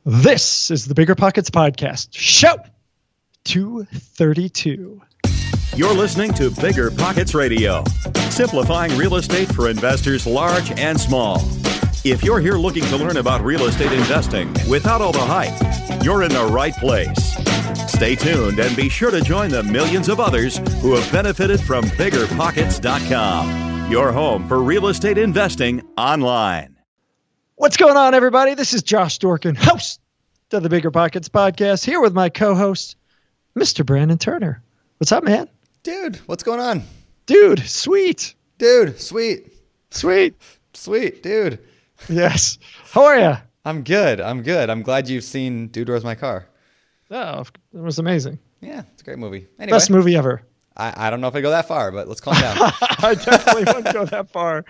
This is the BiggerPockets podcast, show 232. You're listening to BiggerPockets Radio, simplifying real estate for investors large and small. If you're here looking to learn about real estate investing without all the hype, you're in the right place. Stay tuned and be sure to join the millions of others who have benefited from BiggerPockets.com, your home for real estate investing online. What's going on, everybody? This is Josh Dorkin, host of the BiggerPockets podcast, here with my co-host, Mr. Brandon Turner. What's up, man? Dude, what's going on? Dude, sweet. Dude, sweet. Sweet. Sweet, dude. Yes. How are you? I'm good. I'm glad you've seen Dude, Where's My Car? Oh, it was amazing. Yeah, it's a great movie. Anyway, best movie ever. I don't know if I go that far, but let's calm down. I definitely wouldn't go that far.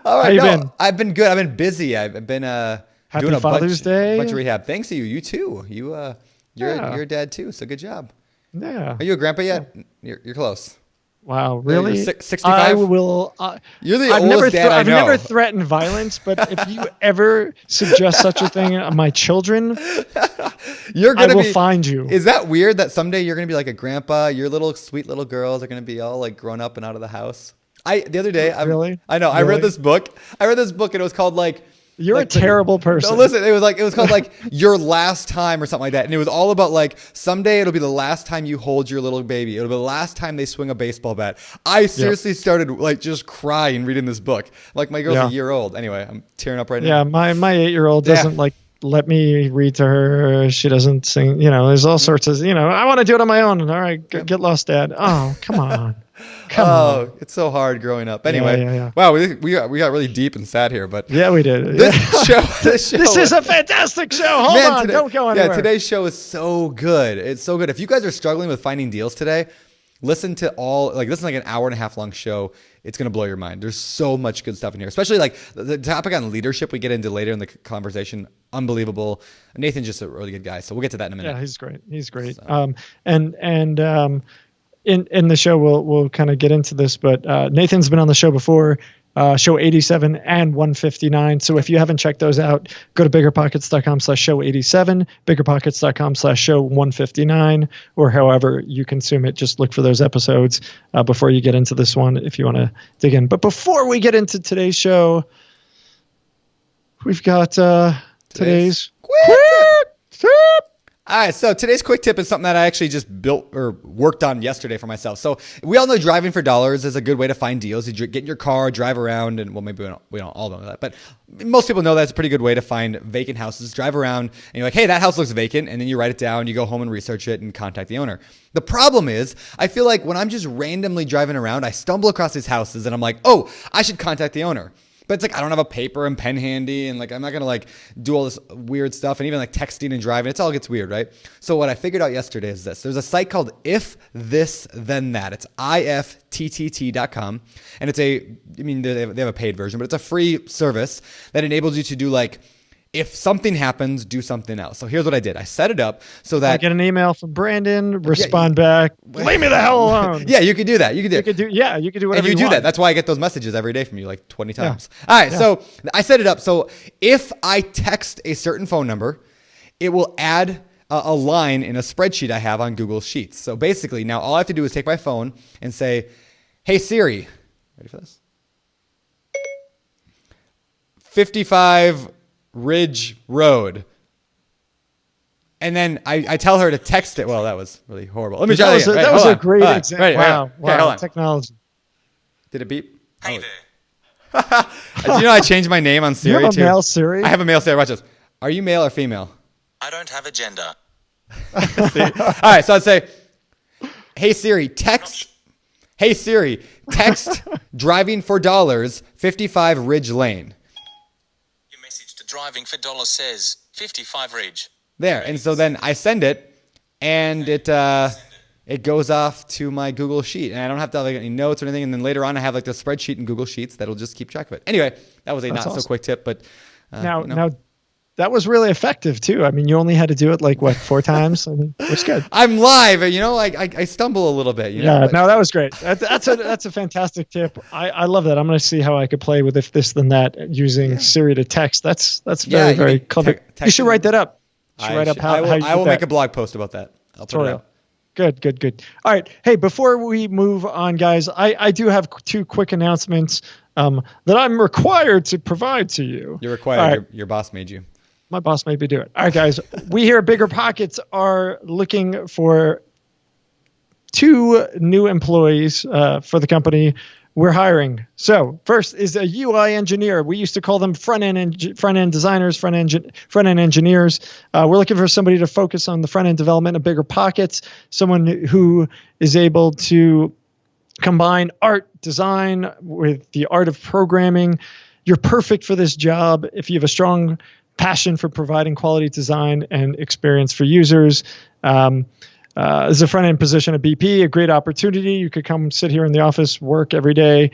All right, How you been? I've been good. I've been busy. I've been Happy doing a Father's Day. bunch of rehab. Thanks to you. You too. You're a dad too, so good job. Yeah. Are you a grandpa yet? You're close. Wow, really? You're 65? I will. You're the oldest dad I know. I've never threatened violence, but if you ever suggest such a thing on my children, I will find you. Is that weird that someday you're going to be like a grandpa? Your little sweet little girls are going to be all like grown up and out of the house. The other day, really? I know. Really? I read this book. And it was called like. You're a terrible person. No, listen, it was called like Your Last Time or something like that. And it was all about like someday it'll be the last time you hold your little baby. It'll be the last time they swing a baseball bat. I seriously started like just crying reading this book. Like my girl's a year old. Anyway, I'm tearing up right now. Yeah, my 8-year-old doesn't like let me read to her. She doesn't sing. There's all sorts of, I want to do it on my own. All right, get lost, Dad. Oh, come on. Come on. It's so hard growing up. Anyway, yeah. Wow, we got really deep and sad here, but yeah, we did. This show. This is a fantastic show. Hold on, don't go anywhere. Yeah, today's show is so good. It's so good. If you guys are struggling with finding deals today, listen to an hour and a half long show. It's gonna blow your mind. There's so much good stuff in here, especially like the topic on leadership we get into later in the conversation. Unbelievable. Nathan's just a really good guy, so we'll get to that in a minute. Yeah, he's great. So. In the show, we'll kind of get into this, but Nathan's been on the show before, show 87 and 159. So if you haven't checked those out, go to biggerpockets.com/show87, biggerpockets.com/show159, or however you consume it. Just look for those episodes before you get into this one if you want to dig in. But before we get into today's show, we've got today's quick tip. All right, so today's quick tip is something that I actually just built or worked on yesterday for myself. So we all know driving for dollars is a good way to find deals. You get in your car, drive around, and well, maybe we don't all know that, but most people know that's a pretty good way to find vacant houses. Drive around, and you're like, hey, that house looks vacant, and then you write it down, you go home and research it and contact the owner. The problem is, I feel like when I'm just randomly driving around, I stumble across these houses, and I'm like, oh, I should contact the owner. But it's like I don't have a paper and pen handy, and like I'm not gonna like do all this weird stuff, and even like texting and driving, it all gets weird, right? So what I figured out yesterday is this: there's a site called If This Then That. It's ifttt.com, and they have a paid version, but it's a free service that enables you to do like, if something happens, do something else. So here's what I did. I set it up so that I get an email from Brandon, respond back, leave me the hell alone. Yeah, you could do that. You could do whatever and you want. do that. That's why I get those messages every day from you, like 20 times. Yeah. All right, so I set it up. So if I text a certain phone number, it will add a line in a spreadsheet I have on Google Sheets. So basically, now all I have to do is take my phone and say, hey, Siri, ready for this? 55 Ridge Road. And then I tell her to text it. Well, that was really horrible. Let me try that again. That was a great example. Wow. Okay, technology. Did it beep? Hey there. Do you know I changed my name on Siri you have a too? male Siri? I have a male Siri. Watch this. Are you male or female? I don't have a gender. See? All right, so I'd say, hey Siri, text driving for dollars, 55 Ridge Lane. Your message to driving for dollars says 55 Ridge. There, and so then I send it, and it goes off to my Google Sheet, and I don't have to have like any notes or anything. And then later on, I have like the spreadsheet in Google Sheets that'll just keep track of it. Anyway, that was a not so quick tip, but now that was really effective too. I mean, you only had to do it like what, 4 times? I mean, it was good. I'm live, and I stumble a little bit. No, that was great. That's a fantastic tip. I love that. I'm going to see how I could play with if this then that using Siri to text. That's very very clever. You should write that up. I will make a blog post about that. I'll put it out. Good. All right. Hey, before we move on, guys, I do have 2 quick announcements that I'm required to provide to you. You're required. Right. Your boss made you. My boss made me do it. All right, guys. We here at BiggerPockets are looking for 2 new employees for the company we're hiring. So first is a UI engineer. We used to call them front-end designers, front-end engineers. We're looking for somebody to focus on the front-end development of BiggerPockets, someone who is able to combine art, design with the art of programming. You're perfect for this job if you have a strong passion for providing quality design and experience for users. As a front-end position at BP, a great opportunity. You could come sit here in the office, work every day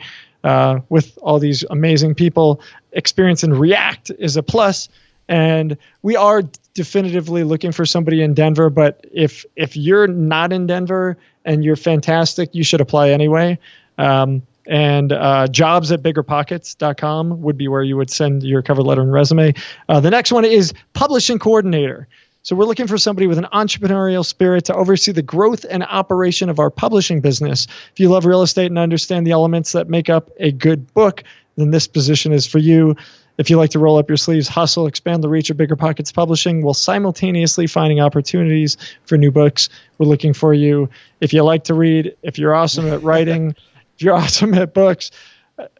with all these amazing people. Experience in React is a plus. And we are definitively looking for somebody in Denver. But if you're not in Denver and you're fantastic, you should apply anyway. Jobs at BiggerPockets.com would be where you would send your cover letter and resume. The next one is publishing coordinator. So we're looking for somebody with an entrepreneurial spirit to oversee the growth and operation of our publishing business. If you love real estate and understand the elements that make up a good book, then this position is for you. If you like to roll up your sleeves, hustle, expand the reach of BiggerPockets Publishing while simultaneously finding opportunities for new books, we're looking for you. If you like to read, if you're awesome at writing, if you're awesome at books,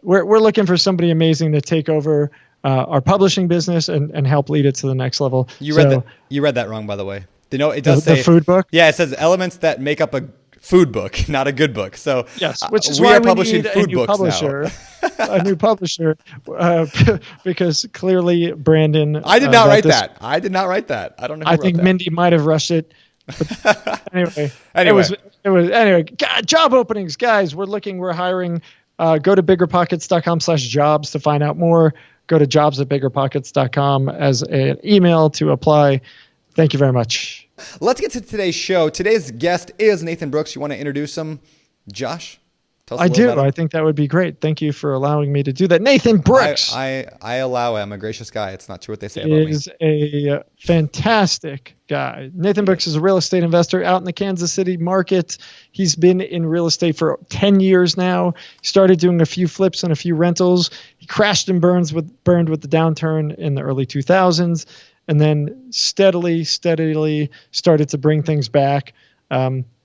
we're looking for somebody amazing to take over our publishing business and help lead it to the next level. You read that wrong, by the way. It does say the food book. Yeah, it says elements that make up a food book, not a good book. So yes, which is why we need a new publisher. A new publisher, because clearly Brandon. I did not write that. I did not write that. I don't know. I think Mindy might have rushed it. But anyway, it was job openings, guys. We're hiring. Go to biggerpockets.com/jobs to find out more. Go to jobs@biggerpockets.com as an email to apply. Thank you very much. Let's get to today's show. Today's guest is Nathan Brooks. You want to introduce him, Josh? Tell us I do. I think that would be great. Thank you for allowing me to do that. Nathan Brooks. I allow it. I'm a gracious guy. It's not true what they say about me. He is a fantastic guy. Nathan Brooks is a real estate investor out in the Kansas City market. He's been in real estate for 10 years now. He started doing a few flips and a few rentals. He crashed and burned with the downturn in the early 2000s, and then steadily started to bring things back.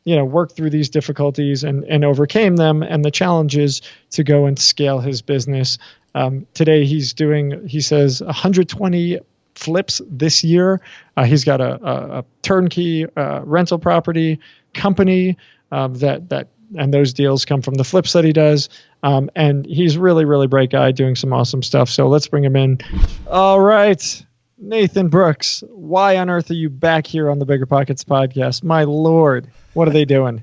Worked through these difficulties and overcame them and the challenges to go and scale his business. Today he's doing, he says, 120 flips this year. He's got a turnkey rental property company that and those deals come from the flips that he does. And he's really bright guy doing some awesome stuff. So let's bring him in. All right. Nathan Brooks, why on earth are you back here on the BiggerPockets podcast? My Lord, what are they doing?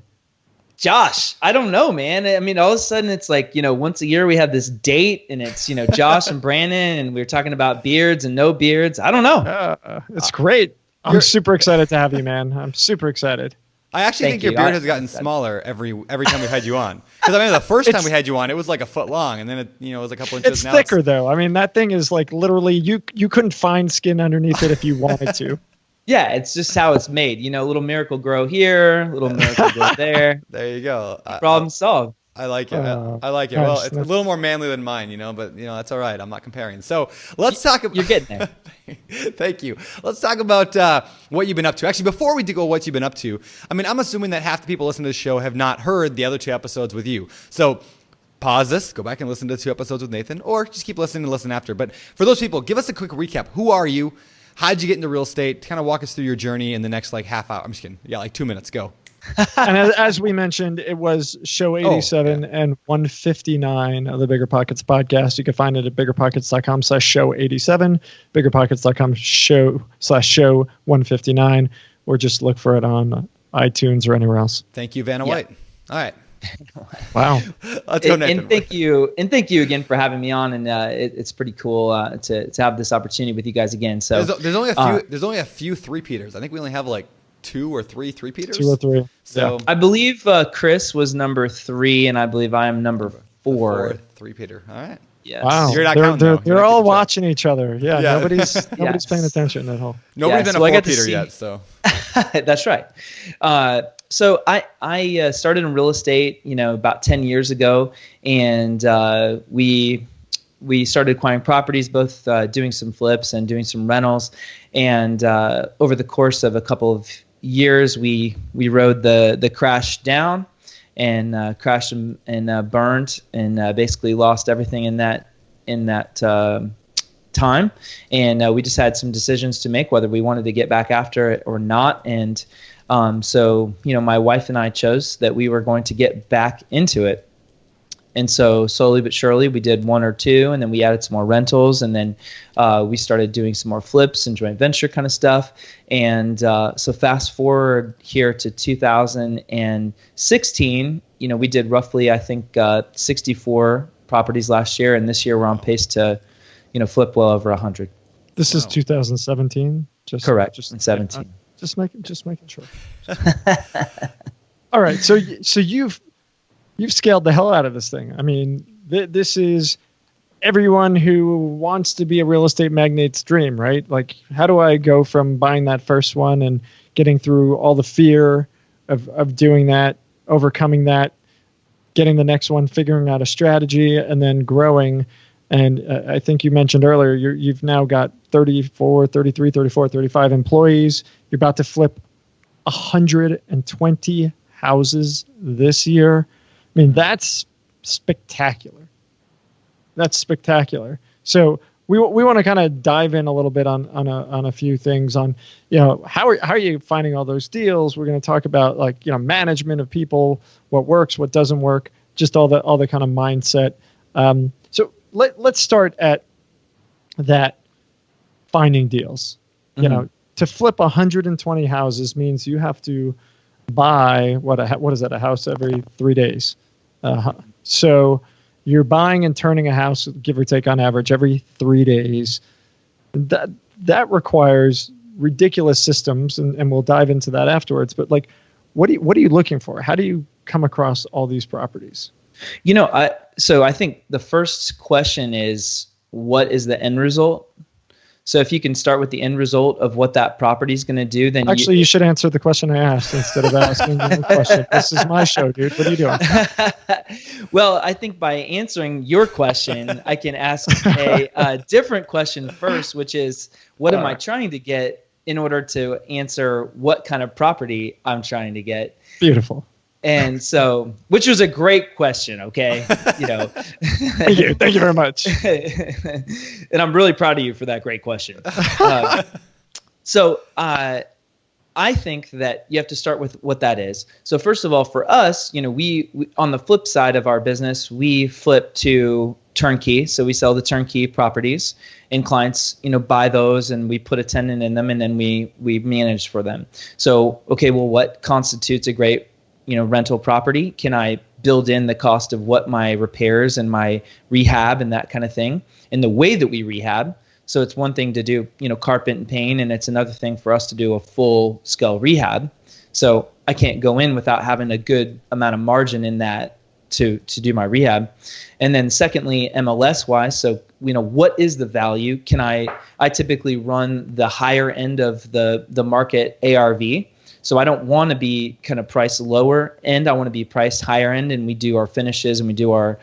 Josh, I don't know, man. I mean, all of a sudden it's like, once a year we have this date and it's, Josh and Brandon and we're talking about beards and no beards. I don't know. It's great. I'm super excited to have you, man. I'm super excited. I actually think your beard has gotten smaller every time we had you on. Because I mean, the first time we had you on, it was like a foot long, and then it was a couple inches. It's now thicker though. I mean, that thing is like literally you couldn't find skin underneath it if you wanted to. Yeah, it's just how it's made. Little miracle grow here, little miracle grow there. There you go. Problem solved. I like it. I like it. Well, it's a little more manly than mine, but that's all right. I'm not comparing. So let's talk about. You're getting there. Thank you. Let's talk about what you've been up to. Actually, before we do go, what you've been up to. I mean, I'm assuming that half the people listening to this show have not heard the other 2 episodes with you. So pause this, go back and listen to 2 episodes with Nathan, or just keep listening and listen after. But for those people, give us a quick recap. Who are you? How'd you get into real estate? Kind of walk us through your journey in the next half hour. I'm just kidding. Yeah, 2 minutes. Go. And as we mentioned, it was show 87 and 159 of the BiggerPockets podcast. You can find it at biggerpockets.com/show 87, biggerpockets.com/show 159, or just look for it on iTunes or anywhere else. Thank you, Vanna White. All right. Wow. And thank you again for having me on. And it's pretty cool to have this opportunity with you guys again. So there's only a few three-peaters. I think we only have like 2 or 3 three-peaters. 2 or 3. So I believe Chris was number 3, and I believe I am number 4. Three-peater. All right. Yes. Wow. You're not counting, though. They're all watching each other. Yeah. Yeah. Nobody's paying attention at all. Nobody's been a four-peater yet. So That's right. So I started in real estate, about 10 years ago, and we started acquiring properties, both doing some flips and doing some rentals. And over the course of a couple of years, we rode the crash down and crashed and burned and basically lost everything in that time. And we just had some decisions to make whether we wanted to get back after it or not. And so my wife and I chose that we were going to get back into it. And so slowly but surely we did 1 or 2, and then we added some more rentals, and then we started doing some more flips and joint venture kind of stuff. And so fast forward here to 2016, we did roughly, I think, 64 properties last year, and this year we're on pace to, flip well over 100. This is 2017. Correct. Just 17. Just making sure. All right. So you've scaled the hell out of this thing. I mean, this is everyone who wants to be a real estate magnate's dream, right? Like, how do I go from buying that first one and getting through all the fear of doing that, overcoming that, getting the next one, figuring out a strategy, and then growing. And I think you mentioned earlier, you've now got 34, 33, 34, 35 employees. You're about to flip 120 houses this year. I mean, that's spectacular. That's spectacular. So we want to kind of dive in a little bit on a few things on, how are you finding all those deals? We're going to talk about management of people, what works, what doesn't work, just all the kind of mindset. So let's start at that finding deals. Mm-hmm. To flip 120 houses means you have to buy what is that, a house every 3 days. So you're buying and turning a house, give or take on average, every 3 days. That requires ridiculous systems, and we'll dive into that afterwards. But what are you looking for? How do you come across all these properties? So I think the first question is, what is the end result? So if you can start with the end result of what that property is going to do, then you should answer the question I asked instead of asking the question. This is my show, dude. What are you doing? Well, I think by answering your question, I can ask a different question first, which is, what am I trying to get in order to answer what kind of property I'm trying to get? Beautiful. And so, which was a great question, okay? Thank you very much. And I'm really proud of you for that great question. So I think that you have to start with what that is. So first of all, for us, we on the flip side of our business, we flip to turnkey. So we sell the turnkey properties, and clients, buy those, and we put a tenant in them, and then we manage for them. So, okay, well, what constitutes a great rental property? Can I build in the cost of what my repairs and my rehab and that kind of thing, and the way that we rehab? So it's one thing to do, carpet and paint, and it's another thing for us to do a full scale rehab. So I can't go in without having a good amount of margin in that to do my rehab. And then secondly, MLS wise, so what is the value? Can I typically run the higher end of the market ARV. So I don't want to be kind of priced lower end. I want to be priced higher end, and we do our finishes, and we do our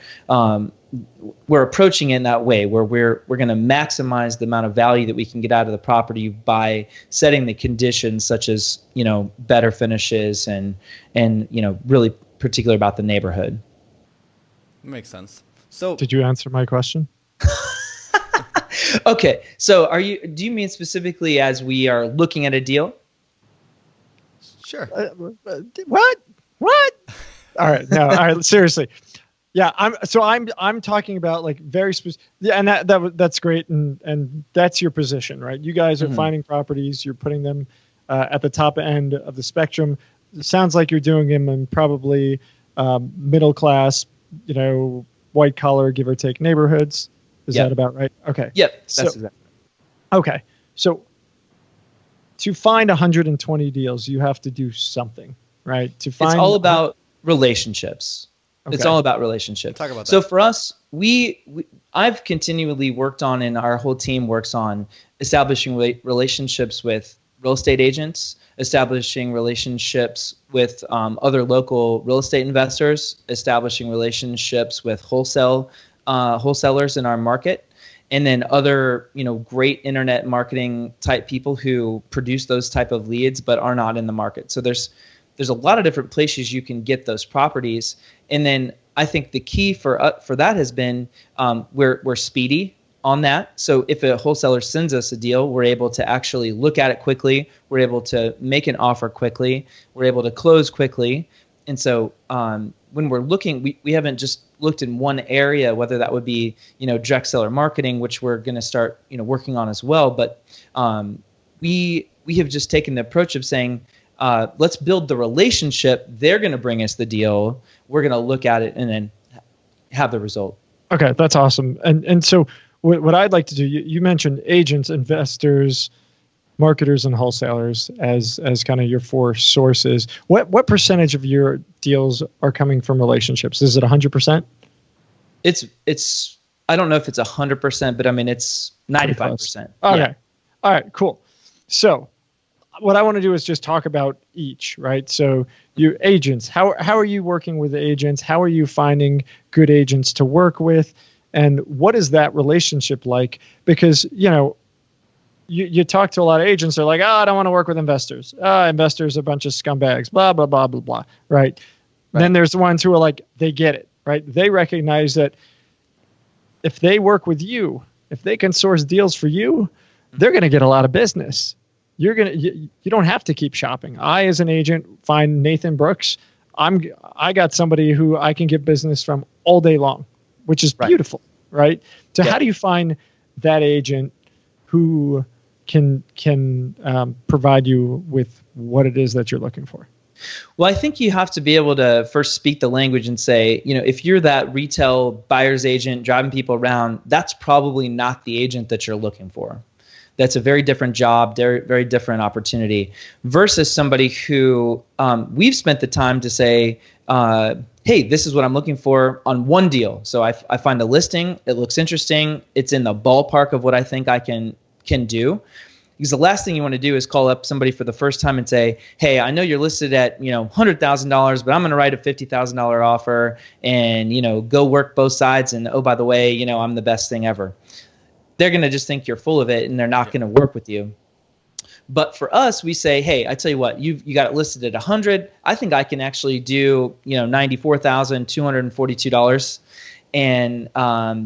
we're approaching it in that way where we're going to maximize the amount of value that we can get out of the property by setting the conditions such as better finishes and really particular about the neighborhood. Makes sense. So did you answer my question? Okay. So do you mean specifically as we are looking at a deal? Sure. What? All right. No. All right. Seriously. Yeah. I'm talking about very specific. Yeah. And that's great. And that's your position, right? You guys are finding properties. You're putting them at the top end of the spectrum. It sounds like you're doing them in probably middle class, white collar, give or take neighborhoods. Is that about right? Okay. Yep. That's exactly. Okay. So to find 120 deals, you have to do something, right? It's all about relationships. Okay. It's all about relationships. Talk about that. So for us, I've continually worked on, and our whole team works on establishing relationships with real estate agents, establishing relationships with other local real estate investors, establishing relationships with wholesalers in our market, and then other, great internet marketing type people who produce those type of leads but are not in the market. So there's a lot of different places you can get those properties. And then I think the key for that has been we're speedy on that. So if a wholesaler sends us a deal, we're able to actually look at it quickly. We're able to make an offer quickly. We're able to close quickly. And so when we're looking, we haven't just looked in one area, whether that would be, direct seller marketing, which we're going to start, working on as well. But we have just taken the approach of saying, let's build the relationship. They're going to bring us the deal. We're going to look at it and then have the result. Okay, that's awesome. And so what I'd like to do, you mentioned agents, investors, marketers, and wholesalers as kind of your four sources. What percentage of your deals are coming from relationships? Is it 100%? It's I don't know if it's 100%, but I mean it's 95%. Okay. Yeah. All right, cool. So what I want to do is just talk about each, right? So you agents, how are you working with agents? How are you finding good agents to work with? And what is that relationship like? Because, you talk to a lot of agents, they're like, I don't want to work with investors. Investors are a bunch of scumbags, blah, blah, blah, blah, blah, right? Then there's the ones who are like, they get it, right? They recognize that if they work with you, if they can source deals for you, they're going to get a lot of business. You don't have to keep shopping. I, as an agent, find Nathan Brooks. I got somebody who I can get business from all day long, which is beautiful, right? So how do you find that agent who can provide you with what it is that you're looking for? Well, I think you have to be able to first speak the language and say, if you're that retail buyer's agent driving people around, that's probably not the agent that you're looking for. That's a very different job, very, very different opportunity versus somebody who we've spent the time to say, hey, this is what I'm looking for on one deal. So I find a listing, it looks interesting, it's in the ballpark of what I think I can do. Because the last thing you want to do is call up somebody for the first time and say, hey, I know you're listed at $100,000, but I'm going to write a $50,000 offer and go work both sides. And oh, by the way, I'm the best thing ever. They're going to just think you're full of it and they're not going to work with you. But for us, we say, hey, I tell you what, you got it listed at 100. I think I can actually do $94,242, and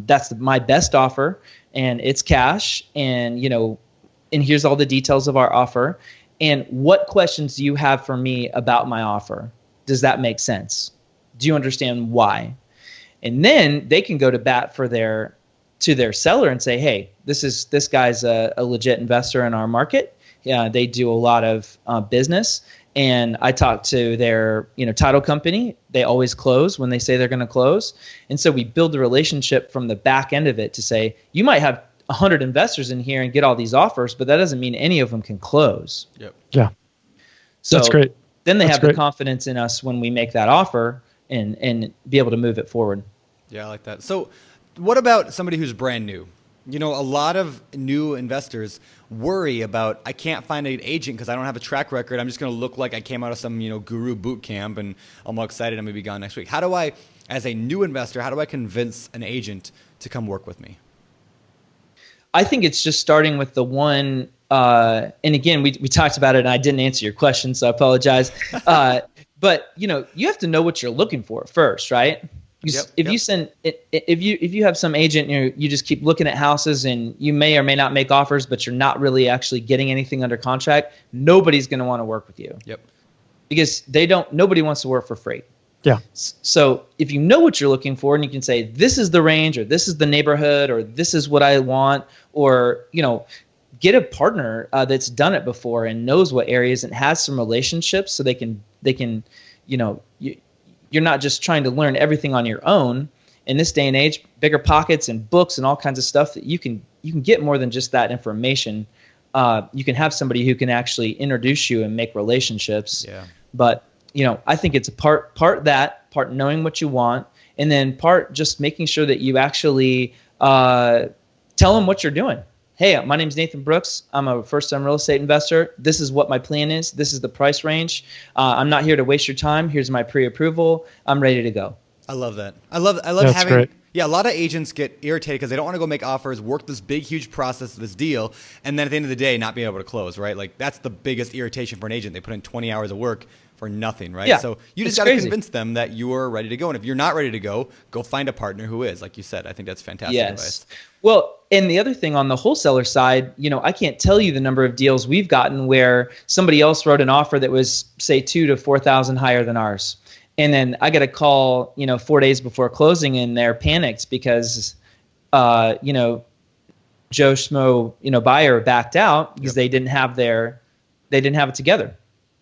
that's my best offer, and it's cash, and and here's all the details of our offer. And what questions do you have for me about my offer? Does that make sense? Do you understand why? And then they can go to bat for their seller and say, hey, this guy's a legit investor in our market. Yeah, they do a lot of business. And I talked to their title company. They always close when they say they're going to close. And so we build the relationship from the back end of it to say, you might have 100 investors in here and get all these offers, but that doesn't mean any of them can close. Yep. Yeah. So that's great. Then they have the confidence in us when we make that offer and be able to move it forward. Yeah, I like that. So what about somebody who's brand new? A lot of new investors worry about, I can't find an agent because I don't have a track record. I'm just going to look like I came out of some, guru boot camp and I'm all excited I'm going to be gone next week. How do I, as a new investor, how do I convince an agent to come work with me? I think it's just starting with the one, and again, we talked about it and I didn't answer your question, so I apologize. But you have to know what you're looking for first, right? If you have some agent, you just keep looking at houses and you may or may not make offers, but you're not really actually getting anything under contract, nobody's going to want to work with you. Yep. Because nobody wants to work for free. Yeah. So if you know what you're looking for and you can say, this is the range or this is the neighborhood or this is what I want, or, get a partner that's done it before and knows what areas and has some relationships so they can, you're not just trying to learn everything on your own. In this day and age, BiggerPockets and books and all kinds of stuff that you can get more than just that information. You can have somebody who can actually introduce you and make relationships. Yeah. But I think it's a part knowing what you want, and then part just making sure that you actually tell them what you're doing. Hey, my name's Nathan Brooks. I'm a first-time real estate investor. This is what my plan is. This is the price range. I'm not here to waste your time. Here's my pre-approval. I'm ready to go. I love that. I love That's having. great. Yeah, a lot of agents get irritated because they don't want to go make offers, work this big, huge process of this deal, and then at the end of the day, not being able to close, right? Like, that's the biggest irritation for an agent. They put in 20 hours of work for nothing, right? Yeah, So you just got to convince them that you are ready to go. And if you're not ready to go find a partner who is, like you said. I think that's fantastic advice. Well, and the other thing on the wholesaler side, I can't tell you the number of deals we've gotten where somebody else wrote an offer that was, say, 2,000 to 4,000 higher than ours. And then I got a call, 4 days before closing, and they're panicked because, Joe Schmo, buyer backed out because they didn't have it together.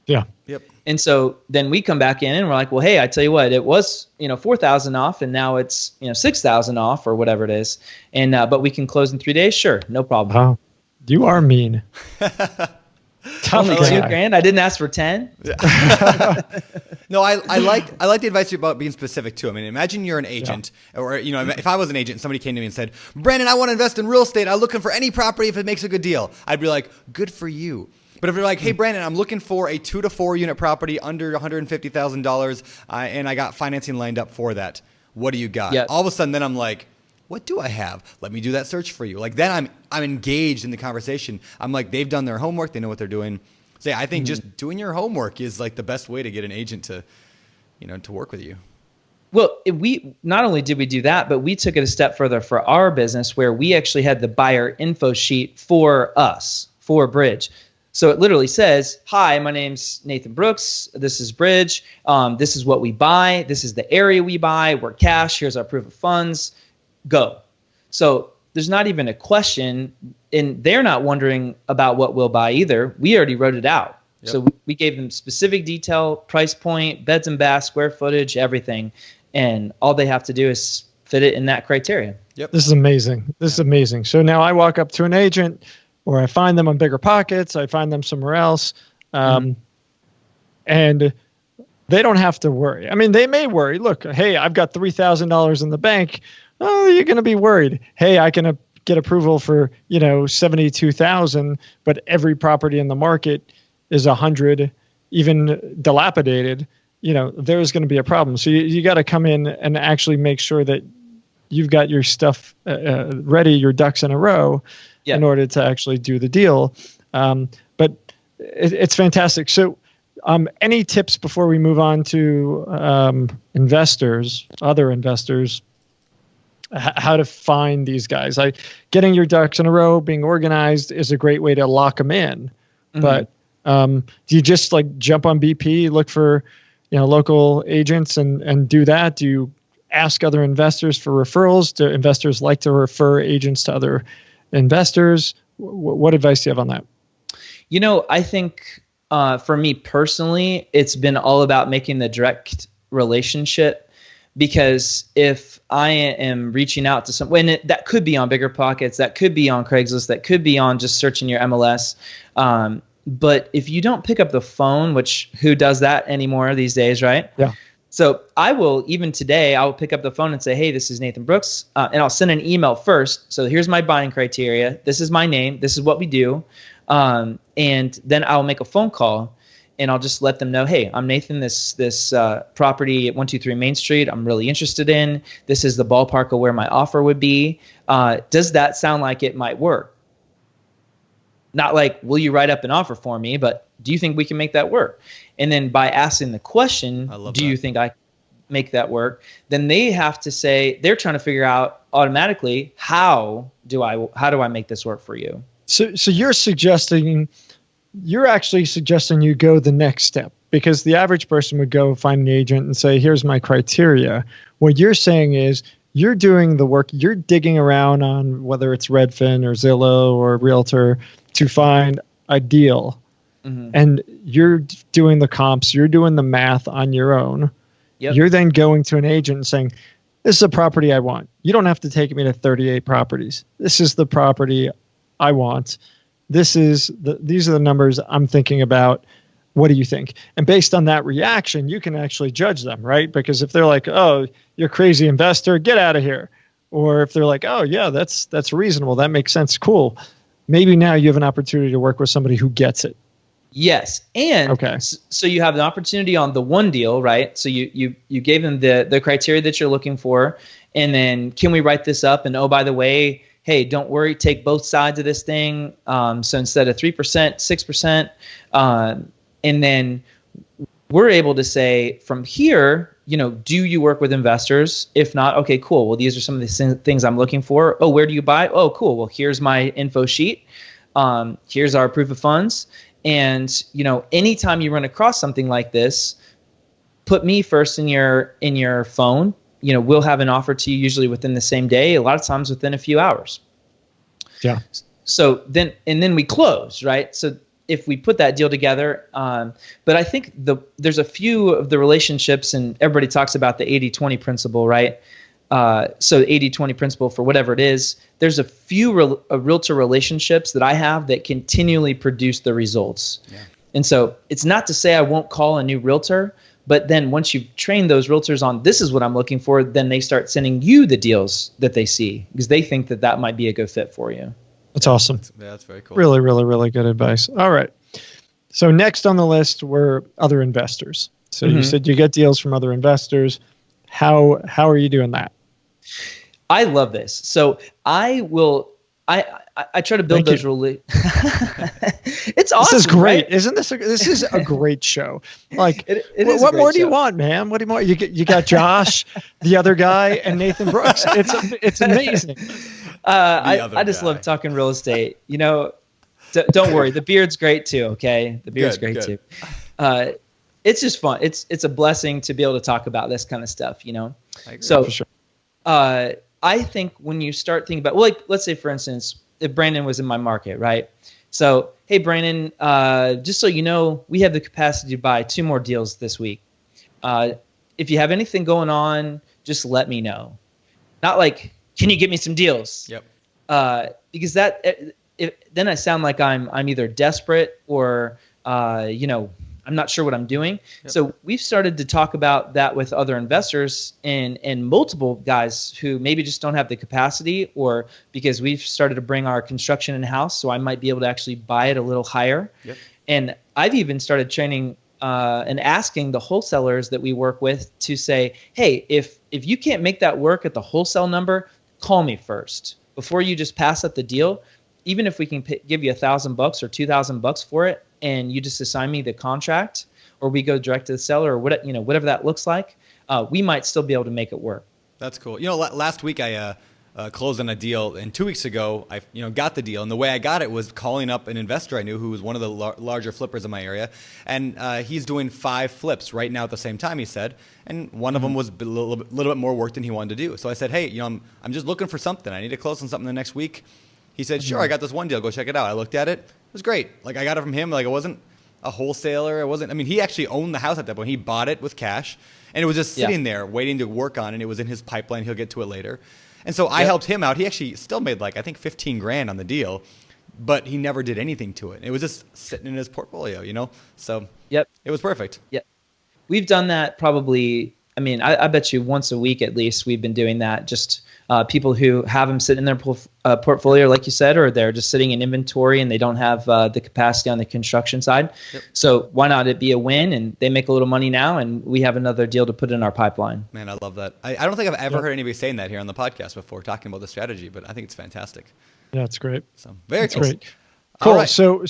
Yeah. Yep. And so then we come back in and we're like, well, hey, I tell you what, it was, 4,000 off, and now it's, 6,000 off or whatever it is. And, but we can close in 3 days. Sure. No problem. Wow. You are mean. Tough Only guy. $2,000. I didn't ask for 10. No, I like the advice about being specific too. I mean, imagine you're an agent, or if I was an agent, and somebody came to me and said, "Brandon, I want to invest in real estate. I'm looking for any property if it makes a good deal." I'd be like, "Good for you." But if you're like, "Hey, Brandon, I'm looking for a 2 to 4 unit property under $150,000, and I got financing lined up for that. What do you got?" Yep. All of a sudden, then I'm like, what do I have? Let me do that search for you. Like, then I'm engaged in the conversation. I'm like, they've done their homework. They know what they're doing. So yeah, I think just doing your homework is like the best way to get an agent to work with you. Well, we not only did we do that, but we took it a step further for our business, where we actually had the buyer info sheet for us, for Bridge. So it literally says, "Hi, my name's Nathan Brooks. This is Bridge. This is what we buy. This is the area we buy. We're cash. Here's our proof of funds. Go." So there's not even a question, and they're not wondering about what we'll buy either. We already wrote it out. Yep. So we gave them specific detail, price point, beds and baths, square footage, everything. And all they have to do is fit it in that criteria. Yep. This is amazing. This is amazing. So now I walk up to an agent, or I find them on BiggerPockets, I find them somewhere else, and they don't have to worry. I mean, they may worry. Look, hey, I've got $3,000 in the bank. Oh, you're going to be worried. Hey, I can get approval for, $72,000, but every property in the market is 100, even dilapidated. There's going to be a problem. So you got to come in and actually make sure that you've got your stuff ready, your ducks in a row, in order to actually do the deal. But it's fantastic. So any tips before we move on to other investors, how to find these guys? Getting your ducks in a row, being organized is a great way to lock them in. Mm-hmm. But do you just jump on BP, look for local agents and do that? Do you ask other investors for referrals? Do investors like to refer agents to other investors? What advice do you have on that? I think for me personally, it's been all about making the direct relationship. Because if I am reaching out to someone, that could be on BiggerPockets, that could be on Craigslist, that could be on just searching your MLS. But if you don't pick up the phone, which who does that anymore these days, right? Yeah. So I will, even today, I will pick up the phone and say, "Hey, this is Nathan Brooks," and I'll send an email first. So here's my buying criteria. This is my name. This is what we do. And then I'll make a phone call. And I'll just let them know, "Hey, I'm Nathan. This property at 123 Main Street, I'm really interested in. This is the ballpark of where my offer would be. Does that sound like it might work?" Not like, "Will you write up an offer for me?" But do you think we can make that work? And then by asking the question, "Do you think I make that work?" Then they have to say, they're trying to figure out automatically, how do I make this work for you? So you're actually suggesting you go the next step, because the average person would go find an agent and say, "Here's my criteria." What you're saying is you're doing the work. You're digging around on whether it's Redfin or Zillow or Realtor to find a deal. Mm-hmm. And you're doing the comps. You're doing the math on your own. Yep. You're then going to an agent and saying, this is a property I want. You don't have to take me to 38 properties. This is the property I want. These are the numbers I'm thinking about. What do you think? And based on that reaction, you can actually judge them, right? Because if they're like, oh, you're a crazy investor, get out of here. Or if they're like, oh, yeah, that's reasonable. That makes sense. Cool. Maybe now you have an opportunity to work with somebody who gets it. Yes. And so you have an opportunity on the one deal, right? So you gave them the criteria that you're looking for. And then can we write this up? And oh, by the way, hey, don't worry, take both sides of this thing. So instead of 3%, 6%. And then we're able to say from here, do you work with investors? If not, okay, cool. Well, these are some of the things I'm looking for. Oh, where do you buy? Oh, cool. Well, here's my info sheet. Here's our proof of funds. And, anytime you run across something like this, put me first in your phone. We'll have an offer to you usually within the same day, a lot of times within a few hours. Yeah. So then we close, right? So if we put that deal together, but I think there's a few of the relationships, and everybody talks about the 80-20 principle, right? So 80-20 principle for whatever it is, there's a few realtor relationships that I have that continually produce the results. Yeah. And so it's not to say I won't call a new realtor, but then once you've trained those realtors on this is what I'm looking for, then they start sending you the deals that they see because they think that might be a good fit for you. That's awesome. That's very cool. Really, really, really good advice. All right. So next on the list were other investors. So you said you get deals from other investors. How are you doing that? I love this. So I try to build those It's awesome. This is great. Right? Isn't this this is a great show. Like it is what more do you want, man? What do you want? You got Josh, the other guy, and Nathan Brooks. It's amazing. I just love talking real estate. Don't worry. The beard's great too. Okay. The beard's great too. It's just fun. It's a blessing to be able to talk about this kind of stuff, I agree. So for sure. I think when you start thinking about, let's say for instance, if Brandon was in my market, right? So, hey, Brandon, just so you know, we have the capacity to buy 2 more deals this week. If you have anything going on, just let me know. Not like, can you get me some deals? Yep. Because then I sound like I'm either desperate or, I'm not sure what I'm doing. Yep. So we've started to talk about that with other investors and multiple guys who maybe just don't have the capacity, or because we've started to bring our construction in-house, so I might be able to actually buy it a little higher. Yep. And I've even started training and asking the wholesalers that we work with to say, hey, if you can't make that work at the wholesale number, call me first before you just pass up the deal. Even if we can give you $1,000 or $2,000 for it, and you just assign me the contract, or we go direct to the seller, or whatever that looks like, we might still be able to make it work. That's cool. Last week I closed on a deal, and 2 weeks ago I got the deal, and the way I got it was calling up an investor I knew who was one of the larger flippers in my area, and he's doing 5 flips right now at the same time, he said, and one of them was a little bit more work than he wanted to do. So I said, hey, I'm just looking for something. I need to close on something the next week. He said, sure, I got this one deal. Go check it out. I looked at it. It was great. Like, I got it from him. Like, it wasn't a wholesaler. He actually owned the house at that point. He bought it with cash, and it was just sitting there waiting to work on, and it was in his pipeline. He'll get to it later. And so I helped him out. He actually still made I think $15,000 on the deal, but he never did anything to it. It was just sitting in his portfolio, So it was perfect. Yep. We've done that probably, I bet you once a week at least we've been doing that. Just people who have them sit in their portfolio, like you said, or they're just sitting in inventory and they don't have the capacity on the construction side. Yep. So why not it be a win, and they make a little money now and we have another deal to put in our pipeline. Man, I love that. I don't think I've ever heard anybody saying that here on the podcast before, talking about the strategy, but I think it's fantastic. Yeah, it's great. So very cool. Great. Cool. Right. So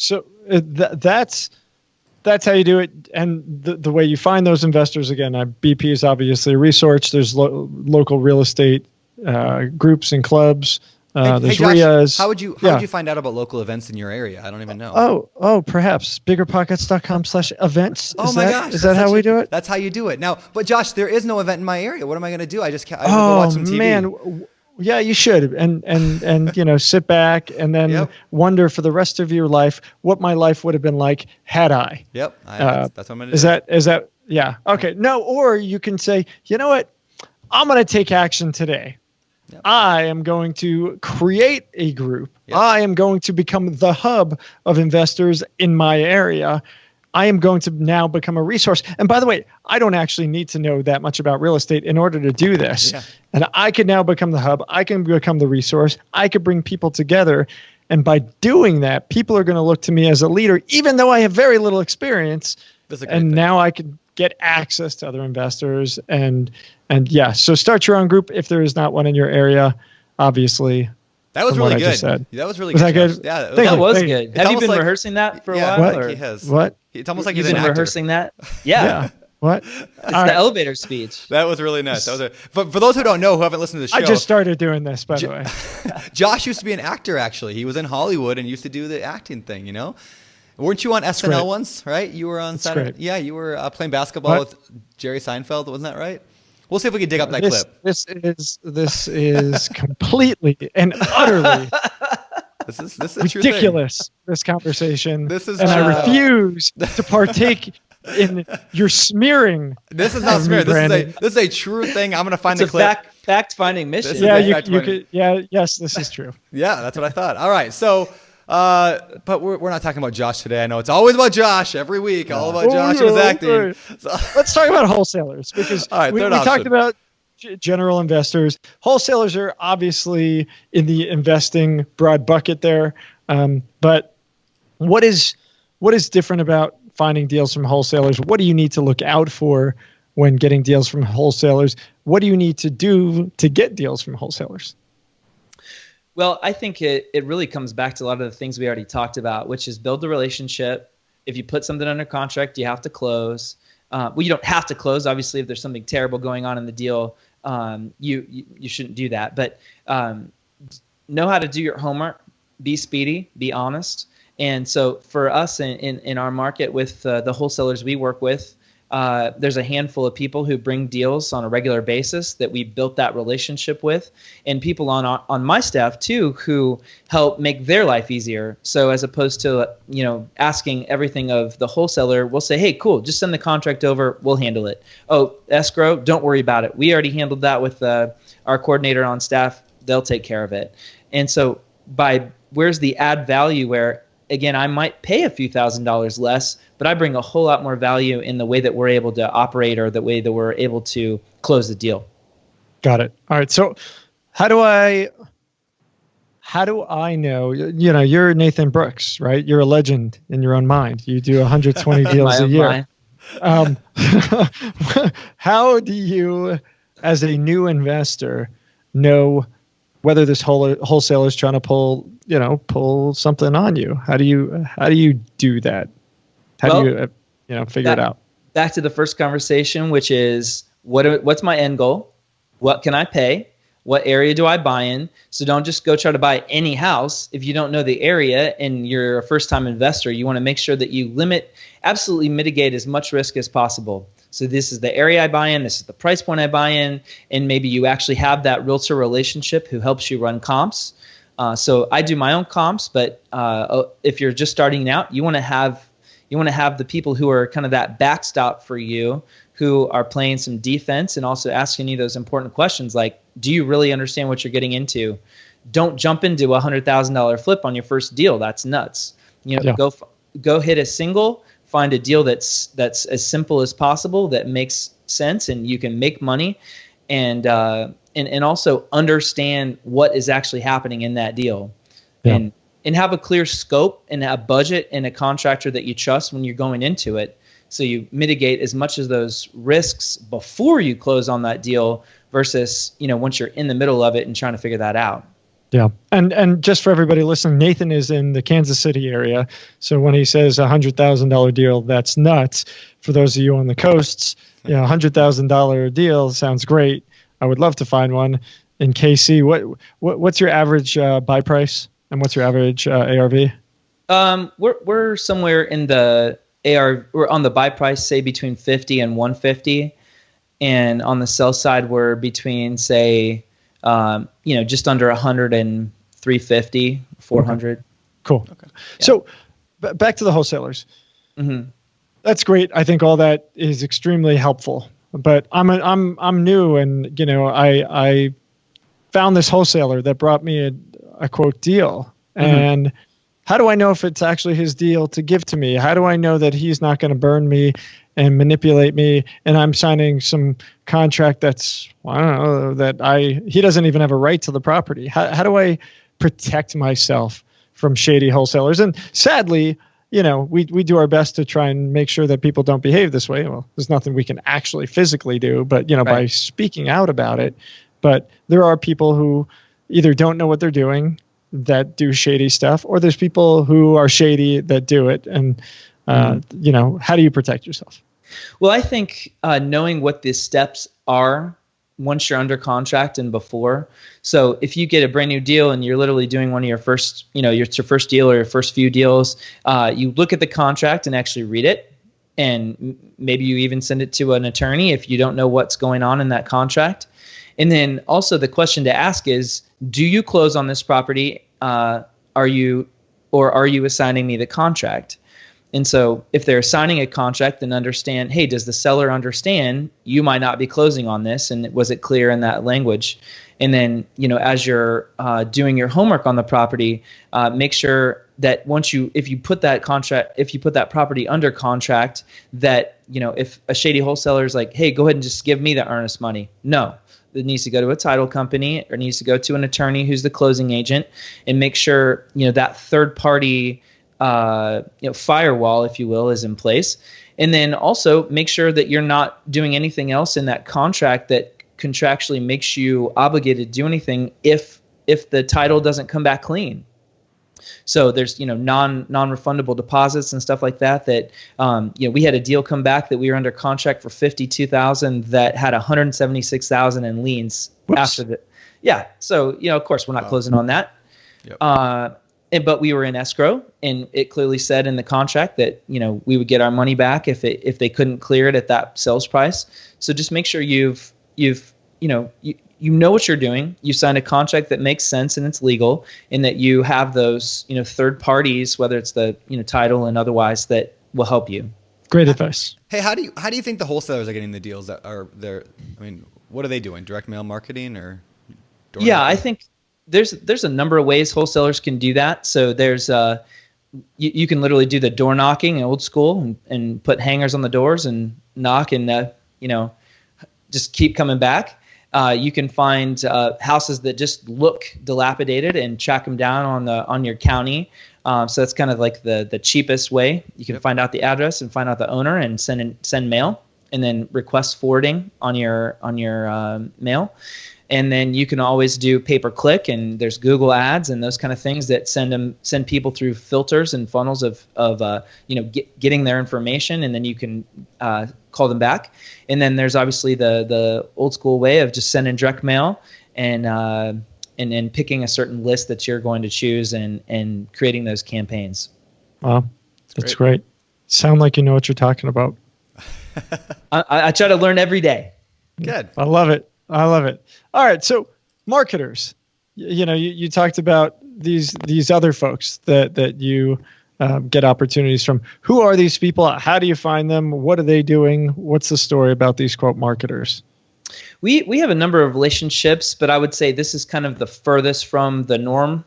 that's how you do it. And the way you find those investors, again, BP is obviously a resource. There's local real estate groups and clubs. There's Josh, RIAs. How would you find out about local events in your area? I don't even know. Oh, perhaps BiggerPockets.com/events. Oh my gosh. Is that how we do it? That's how you do it. Now, but Josh, there is no event in my area. What am I going to do? I go watch some TV. Man. Yeah, you should, and sit back and then wonder for the rest of your life what my life would have been like had I. Yep, that's what I'm gonna do. Is Yeah. Okay. No, or you can say, you know what? I'm going to take action today. Yep. I am going to create a group. Yep. I am going to become the hub of investors in my area. I am going to now become a resource. And by the way, I don't actually need to know that much about real estate in order to do this. Yeah. And I could now become the hub. I can become the resource. I could bring people together. And by doing that, people are going to look to me as a leader, even though I have very little experience. That's a great And thing. now I can get access to other investors. And yeah, so start your own group if there is not one in your area, obviously. That was from what really I just good. said. That was really Was good. that Josh. good? Yeah, Thank That you. was Thank you. good. It's Have you almost been like- rehearsing that for a Yeah, while? I think or- he has. What? It's almost like You've he's an been actor. rehearsing that? Yeah. Yeah. What? It's the elevator speech. That was really nice. That was but for those who don't know, who haven't listened to the show, I just started doing this, by the way. Josh used to be an actor. Actually, he was in Hollywood and used to do the acting thing. You know, weren't you on SNL great. once? Right? You were on Saturday. great. Yeah, you were playing basketball What? with Jerry Seinfeld. Wasn't that right? We'll see if we can dig up that This, clip. this is completely and utterly This is a true thing. ridiculous, this conversation. This is and I true. refuse to partake in your smearing. This is not of me, smear. Brandon. This is a true thing. I'm gonna find It's the a clip. fact-finding mission. This is Yeah, a you fact could. finding. Yeah, yes, this is true. Yeah, that's what I thought. All right, so. But we're not talking about Josh today. I know it's always about Josh every week. All about Josh and his acting. Right. So, Let's talk about wholesalers because All right, we third talked option. about general investors. Wholesalers are obviously in the investing broad bucket there. But what is different about finding deals from wholesalers? What do you need to look out for when getting deals from wholesalers? What do you need to do to get deals from wholesalers? Well, I think it really comes back to a lot of the things we already talked about, which is build the relationship. If you put something under contract, you have to close. Well, you don't have to close. Obviously, if there's something terrible going on in the deal, you shouldn't do that. But know how to do your homework, be speedy, be honest. And so for us in our market with the wholesalers we work with, there's a handful of people who bring deals on a regular basis that we built that relationship with, and people on my staff too who help make their life easier. So as opposed to asking everything of the wholesaler, we'll say, hey, cool, just send the contract over, we'll handle it. Oh, escrow, don't worry about it. We already handled that with our coordinator on staff. They'll take care of it. And so where's the add value where, again, I might pay a few $1,000s less, but I bring a whole lot more value in the way that we're able to operate or the way that we're able to close the deal. Got it. All right. So how do I know, you're Nathan Brooks, right? You're a legend in your own mind. You do 120 deals a year. How do you, as a new investor, know whether this wholesaler is trying to pull something on you? How do you do that? How do you figure it out? Back to the first conversation, which is what's my end goal? What can I pay? What area do I buy in? So don't just go try to buy any house. If you don't know the area and you're a first-time investor, you want to make sure that you absolutely mitigate as much risk as possible. So this is the area I buy in, this is the price point I buy in, and maybe you actually have that realtor relationship who helps you run comps. So I do my own comps, but if you're just starting out, you want to have the people who are kind of that backstop for you, who are playing some defense and also asking you those important questions like, do you really understand what you're getting into? Don't jump into a $100,000 flip on your first deal. That's nuts. Go hit a single, find a deal that's as simple as possible that makes sense and you can make money, and also understand what is actually happening in that deal. Yeah. And have a clear scope and a budget and a contractor that you trust when you're going into it. So you mitigate as much of those risks before you close on that deal versus, once you're in the middle of it and trying to figure that out. Yeah. And just for everybody listening, Nathan is in the Kansas City area. So when he says $100,000 deal, that's nuts. For those of you on the coasts, $100,000 deal sounds great. I would love to find one in KC. What's your average buy price and what's your average ARV? We're somewhere in the we're on the buy price, say between 50 and 150. And on the sell side, we're between, say, just under 100 and 350, 400. Cool. Okay. Yeah. So back to the wholesalers. Mm-hmm. That's great. I think all that is extremely helpful. But I'm new, and I found this wholesaler that brought me a quote deal. And how do I know if it's actually his deal to give to me? How do I know that he's not going to burn me and manipulate me, and I'm signing some contract that's, I don't know, that he doesn't even have a right to the property? How do I protect myself from shady wholesalers? And sadly, we do our best to try and make sure that people don't behave this way. Well, there's nothing we can actually physically do, but by speaking out about it. But there are people who either don't know what they're doing that do shady stuff, or there's people who are shady that do it. And how do you protect yourself? Well, I think knowing what the steps are once you're under contract and before. So if you get a brand new deal and you're literally doing one of your first, it's your first deal or your first few deals, you look at the contract and actually read it. And maybe you even send it to an attorney if you don't know what's going on in that contract. And then also the question to ask is, do you close on this property? Are you assigning me the contract? And so if they're signing a contract, then understand, hey, does the seller understand you might not be closing on this? And was it clear in that language? And then, as you're doing your homework on the property, make sure that if you put that property under contract, that, if a shady wholesaler is like, hey, go ahead and just give me the earnest money. No, it needs to go to a title company or needs to go to an attorney who's the closing agent, and make sure, that third party firewall, if you will, is in place. And then also make sure that you're not doing anything else in that contract that contractually makes you obligated to do anything if the title doesn't come back clean. So there's non-refundable deposits and stuff like that. We had a deal come back that we were under contract for $52,000 that had $176,000 in liens. Whoops. After the. Yeah. So of course we're not closing on that. Yep. But we were in escrow, and it clearly said in the contract that we would get our money back if they couldn't clear it at that sales price. So just make sure you know what you're doing. You signed a contract that makes sense and it's legal, and that you have those third parties, whether it's the title and otherwise, that will help you. Great advice. Hey, how do you think the wholesalers are getting the deals that are there? I mean, what are they doing? Direct mail marketing or? I think there's a number of ways wholesalers can do that. So there's you can literally do the door knocking, old school, and put hangers on the doors and knock, and just keep coming back. You can find houses that just look dilapidated and track them down on your county. So that's kind of like the cheapest way. You can find out the address and find out the owner and send mail, and then request forwarding on your mail. And then you can always do pay-per-click, and there's Google ads and those kind of things that send people through filters and funnels of getting their information, and then you can call them back. And then there's obviously the old school way of just sending direct mail and picking a certain list that you're going to choose and creating those campaigns. Wow, that's great. Sound like you know what you're talking about. I try to learn every day. Good. I love it. All right. So marketers, you talked about these other folks that you get opportunities from. Who are these people? How do you find them? What are they doing? What's the story about these quote marketers? We have a number of relationships, but I would say this is kind of the furthest from the norm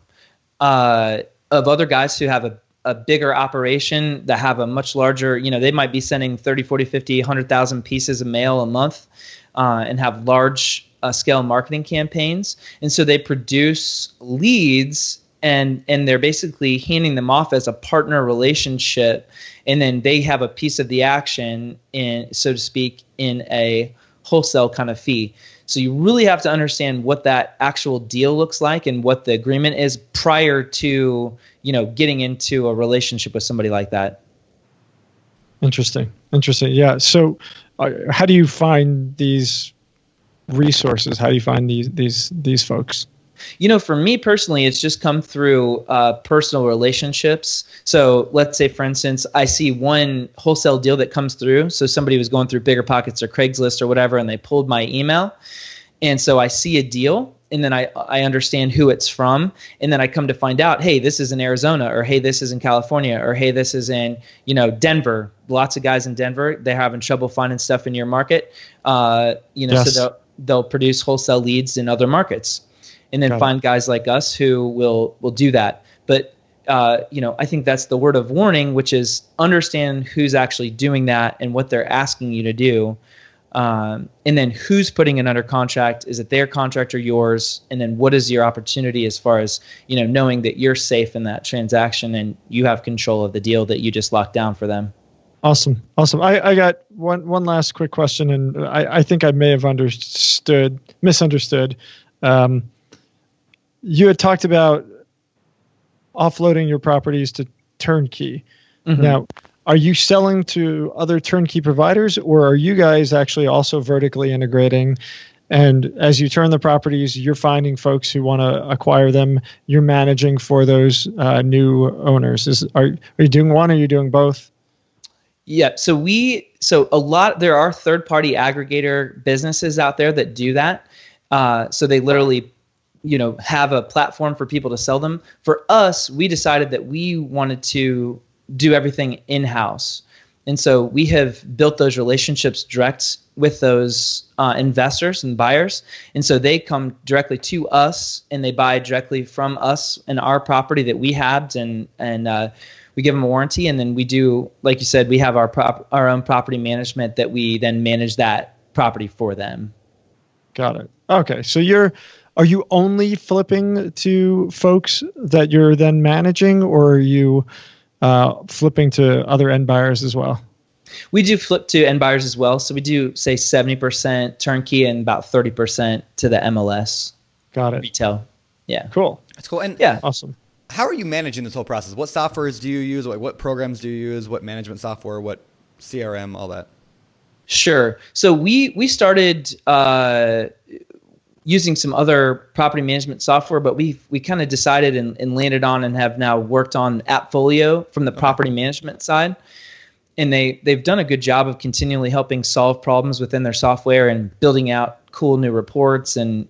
of other guys who have a bigger operation, that have a much larger, they might be sending 30, 40, 50, 100,000 pieces of mail a month. And have large scale marketing campaigns. And so they produce leads, and they're basically handing them off as a partner relationship. And then they have a piece of the action, so to speak, in a wholesale kind of fee. So you really have to understand what that actual deal looks like and what the agreement is prior to, getting into a relationship with somebody like that. Interesting. Yeah. So how do you find these resources? How do you find these folks? For me personally, it's just come through personal relationships. So let's say, for instance, I see one wholesale deal that comes through. So somebody was going through BiggerPockets or Craigslist or whatever, and they pulled my email. And so I see a deal, and then I understand who it's from, and then I come to find out, hey, this is in Arizona, or hey, this is in California, or hey, this is in Denver. Lots of guys in Denver, they're having trouble finding stuff in your market. Yes. So they'll produce wholesale leads in other markets, and then find guys like us who will do that. But I think that's the word of warning, which is understand who's actually doing that and what they're asking you to do. And then who's putting it under contract? Is it their contract or yours? And then what is your opportunity as far as, knowing that you're safe in that transaction and you have control of the deal that you just locked down for them? Awesome. I got one last quick question, and I think I may have misunderstood. You had talked about offloading your properties to Turnkey. Mm-hmm. Now, are you selling to other turnkey providers, or are you guys actually also vertically integrating? And as you turn the properties, you're finding folks who want to acquire them. You're managing for those new owners. Are you doing one? Or are you doing both? Yeah. So there are third-party aggregator businesses out there that do that. So they literally, have a platform for people to sell them. For us, we decided that we wanted to do everything in-house. And so we have built those relationships direct with those investors and buyers. And so they come directly to us and they buy directly from us and our property that we have, and we give them a warranty. And then we do, like you said, we have our own property management that we then manage that property for them. Got it. Okay. So are you only flipping to folks that you're then managing, or are you flipping to other end buyers as well? We do flip to end buyers as well. So we do say 70% turnkey and about 30% to the MLS. Got it. Retail. Yeah. Cool. That's cool. And yeah. Awesome. How are you managing this whole process? What softwares do you use? What programs do you use? What management software? What CRM? All that. Sure. So we started using some other property management software, but we kind of decided and landed on and have now worked on Appfolio from the property management side. And they've done a good job of continually helping solve problems within their software and building out cool new reports, and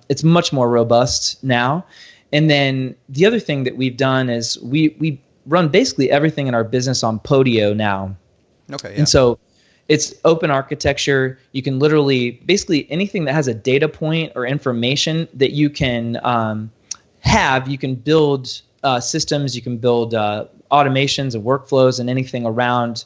it's much more robust now. And then the other thing that we've done is we run basically everything in our business on Podio now. Okay. Yeah. And so it's open architecture. You can literally, basically anything that has a data point or information that you can have, you can build systems, you can build automations and workflows and anything around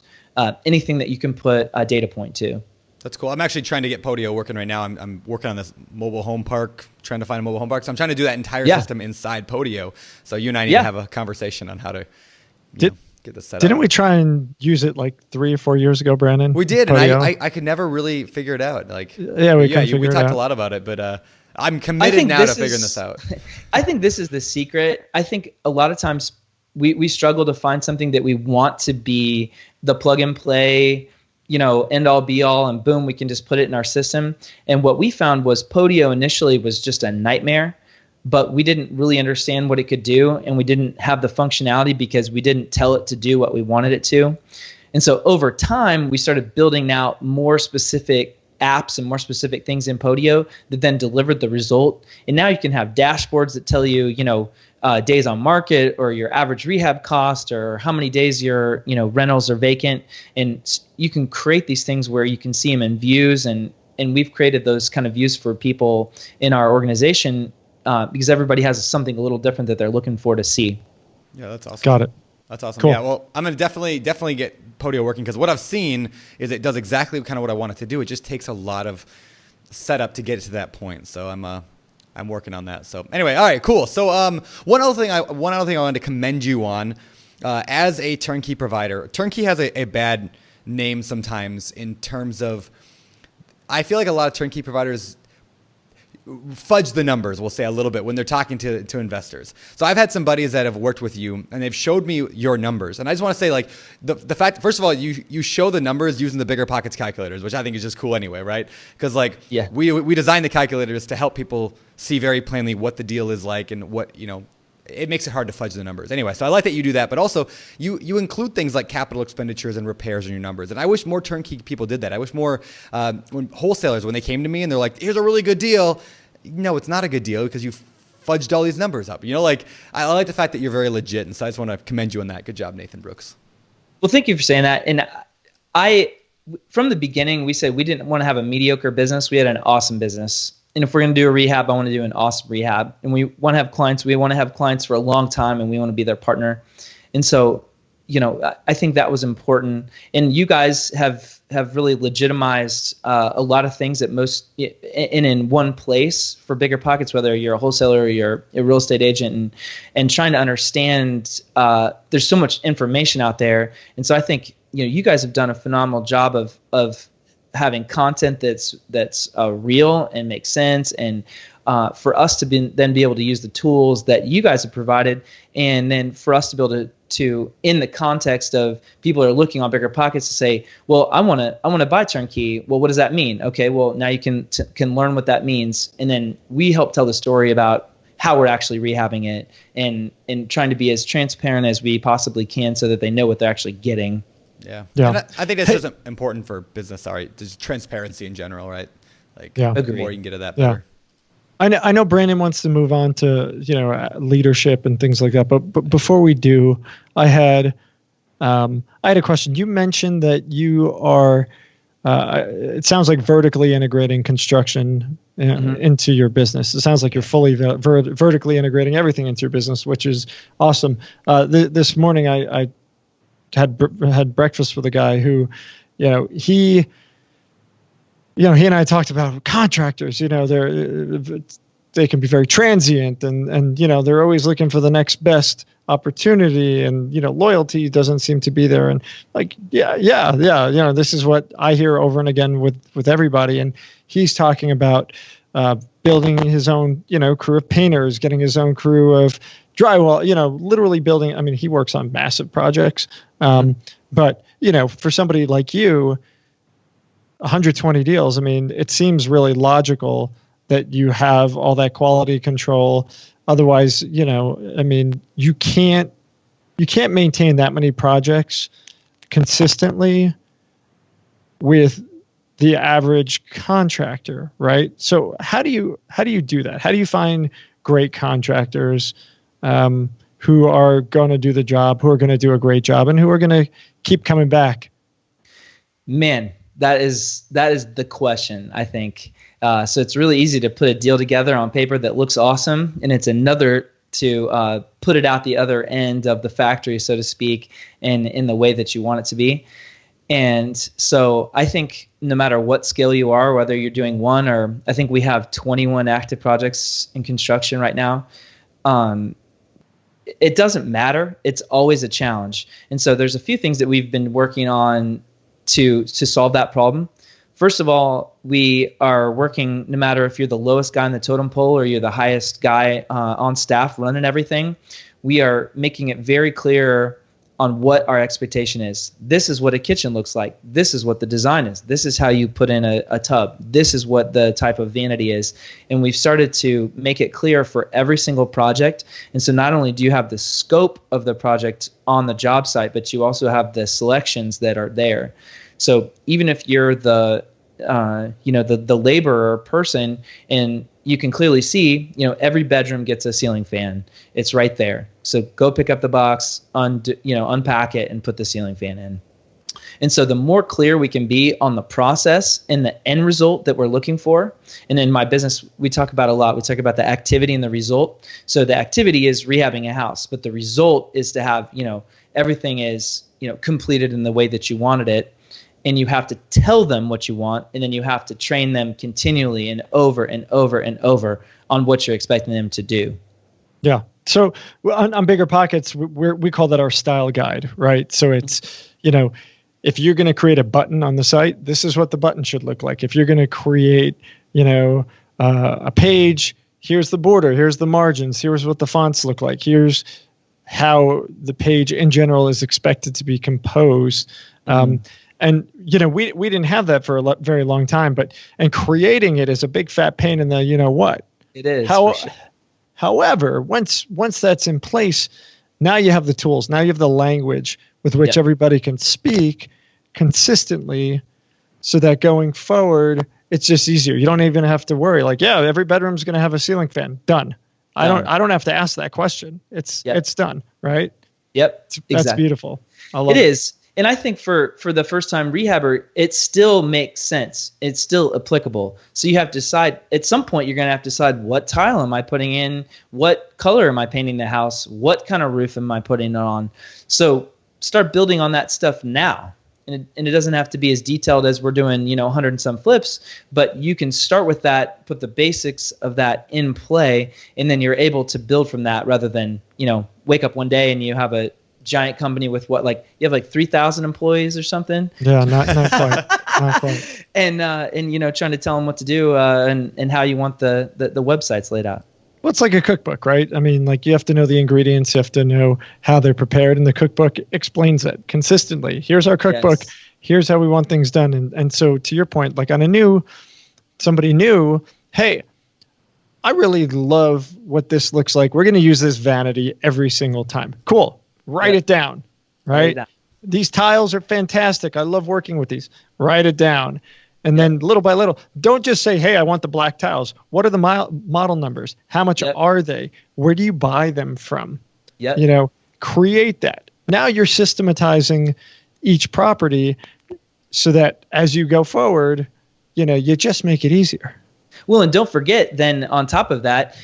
anything that you can put a data point to. That's cool. I'm actually trying to get Podio working right now. I'm working on this mobile home park, trying to find a mobile home park. So I'm trying to do that entire system inside Podio. So you and I need to have a conversation on how to get this set up. Didn't we try and use it like 3 or 4 years ago, Brandon? We did, and I could never really figure it out. We talked a lot about it, but I'm committed now to figuring this out. I think this is the secret. I think a lot of times we struggle to find something that we want to be the plug and play, end all be all, and boom, we can just put it in our system. And what we found was Podio initially was just a nightmare, but we didn't really understand what it could do, and we didn't have the functionality because we didn't tell it to do what we wanted it to. And so over time, we started building out more specific apps and more specific things in Podio that then delivered the result. And now you can have dashboards that tell you, days on market, or your average rehab cost, or how many days your rentals are vacant. And you can create these things where you can see them in views, and we've created those kind of views for people in our organization because everybody has something a little different that they're looking for to see. Yeah, that's awesome. Got it. That's awesome. Cool. Yeah, well, I'm going to definitely get Podio working, because what I've seen is it does exactly kind of what I want it to do. It just takes a lot of setup to get it to that point. So I'm working on that. So anyway, all right, cool. So one other thing I wanted to commend you on as a turnkey provider. Turnkey has a bad name sometimes in terms of, I feel like a lot of turnkey providers fudge the numbers, we'll say, a little bit when they're talking to investors. So I've had some buddies that have worked with you, and they've showed me your numbers. And I just want to say, like, the fact, first of all, you show the numbers using the BiggerPockets calculators, which I think is just cool anyway, right? Because we design the calculators to help people see very plainly what the deal is like, and what, it makes it hard to fudge the numbers. Anyway, so I like that you do that, but also you include things like capital expenditures and repairs in your numbers. And I wish more turnkey people did that. I wish more when wholesalers, when they came to me and they're like, here's a really good deal, no, it's not a good deal because you fudged all these numbers up. Like I like the fact that you're very legit, and so I just want to commend you on that. Good job, Nathan Brooks. Well, thank you for saying that. And from the beginning, we said we didn't want to have a mediocre business. We had an awesome business. And if we're going to do a rehab, I want to do an awesome rehab. And we want to have clients. We want to have clients for a long time, and we want to be their partner. And so, I think that was important. And you guys have really legitimized a lot of things that in one place for BiggerPockets, whether you're a wholesaler or you're a real estate agent, and trying to understand there's so much information out there. And so I think you guys have done a phenomenal job of having content that's real and makes sense, and for us to then be able to use the tools that you guys have provided, and then for us to be able to in the context of people are looking on BiggerPockets to say, well, I want to buy Turnkey. Well, what does that mean? Okay, well, now you can learn what that means, and then we help tell the story about how we're actually rehabbing it, and trying to be as transparent as we possibly can so that they know what they're actually getting. Yeah. And I think that's just important for business. Sorry, just transparency in general, right? Like, the more you can get at that, better. I know Brandon wants to move on to leadership and things like that, but before we do, I had a question. You mentioned that you are, it sounds like vertically integrating construction into your business. It sounds like you're fully vertically integrating everything into your business, which is awesome. This morning I had breakfast with a guy who, he and I talked about contractors. They can be very transient, and they're always looking for the next best opportunity, and loyalty doesn't seem to be there. And this is what I hear over and again with everybody. And he's talking about building his own crew of painters, getting his own crew of drywall, literally building. I mean, he works on massive projects. But, for somebody like you, 120 deals, I mean, it seems really logical that you have all that quality control. Otherwise, you can't maintain that many projects consistently with the average contractor, right? So how do you do that? How do you find great contractors who are going to do the job, who are going to do a great job, and who are going to keep coming back? Man, that is the question, I think. So it's really easy to put a deal together on paper that looks awesome, and it's another to put it out the other end of the factory, so to speak, and in the way that you want it to be. And so I think no matter what scale you are, whether you're doing one or I think we have 21 active projects in construction right now, it doesn't matter. It's always a challenge. And so there's a few things that we've been working on to solve that problem. First of all, we are working, no matter if you're the lowest guy on the totem pole or you're the highest guy on staff running everything, we are making it very clear on what our expectation is. This is what a kitchen looks like. This is what the design is. This is how you put in a tub. This is what the type of vanity is. And we've started to make it clear for every single project. And so not only do you have the scope of the project on the job site, but you also have the selections that are there. So even if you're the laborer person, and you can clearly see, every bedroom gets a ceiling fan. It's right there. So go pick up the box, unpack it, and put the ceiling fan in. And so the more clear we can be on the process and the end result that we're looking for, and in my business, we talk about a lot. We talk about the activity and the result. So the activity is rehabbing a house, but the result is to have, everything is, completed in the way that you wanted it. And you have to tell them what you want, and then you have to train them continually and over and over and over on what you're expecting them to do. Yeah. So on BiggerPockets, we call that our style guide, right? So it's, if you're going to create a button on the site, this is what the button should look like. If you're going to create, a page, here's the border, here's the margins, here's what the fonts look like, here's how the page in general is expected to be composed. And, we didn't have that for a very long time, and creating it is a big fat pain in the, what? It is. However, once that's in place, now you have the tools. Now you have the language with which everybody can speak consistently so that going forward, it's just easier. You don't even have to worry. Like, yeah, every bedroom's going to have a ceiling fan. Done. I don't have to ask that question. It's done, right? Yep. That's exactly. beautiful. I love it. It is. And I think for the first time rehabber, it still makes sense. It's still applicable. So you have to decide, at some point, you're going to have to decide, what tile am I putting in? What color am I painting the house? What kind of roof am I putting it on? So start building on that stuff now. And it doesn't have to be as detailed as we're doing, 100 and some flips, but you can start with that, put the basics of that in play, and then you're able to build from that rather than, wake up one day and you have a giant company with you have like 3,000 employees or something. Yeah, not quite. Not quite. And trying to tell them what to do and how you want the websites laid out. Well, it's like a cookbook, right? I mean, like, you have to know the ingredients, you have to know how they're prepared, and the cookbook explains it consistently. Here's our cookbook. Yes. Here's how we want things done. And so to your point, like on somebody new, hey, I really love what this looks like. We're going to use this vanity every single time. Cool. Write it down, right? Write it down. These tiles are fantastic. I love working with these. Write it down. And then little by little, don't just say, hey, I want the black tiles. What are the model numbers? How much are they? Where do you buy them from? Create that. Now you're systematizing each property so that as you go forward, you just make it easier. Well, and don't forget then on top of that,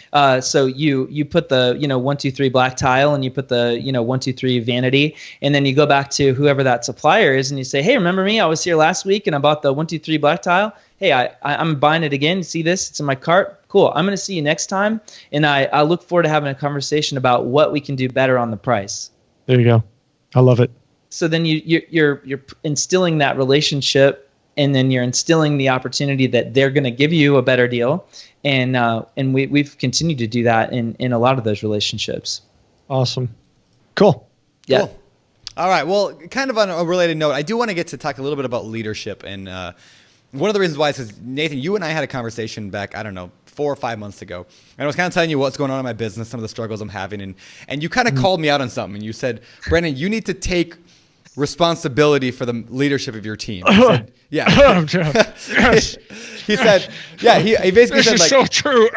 so you put the 1, 2, 3 black tile, and you put the 1, 2, 3 vanity, and then you go back to whoever that supplier is and you say, hey, remember me? I was here last week and I bought the 1, 2, 3 black tile. Hey, I'm buying it again. See this? It's in my cart. Cool. I'm going to see you next time, and I look forward to having a conversation about what we can do better on the price. There you go. I love it. So then you're instilling that relationship. And then you're instilling the opportunity that they're going to give you a better deal, and we've continued to do that in a lot of those relationships. Awesome, cool. Yeah. Cool. All right. Well, kind of on a related note, I do want to get to talk a little bit about leadership, and one of the reasons why is because Nathan, you and I had a conversation back, I don't know, 4 or 5 months ago, and I was kind of telling you what's going on in my business, some of the struggles I'm having, and you kind of called me out on something, and you said, Brandon, you need to take responsibility for the leadership of your team. Said, yeah. Yes. He said, yeah, he basically this said, is like, so true.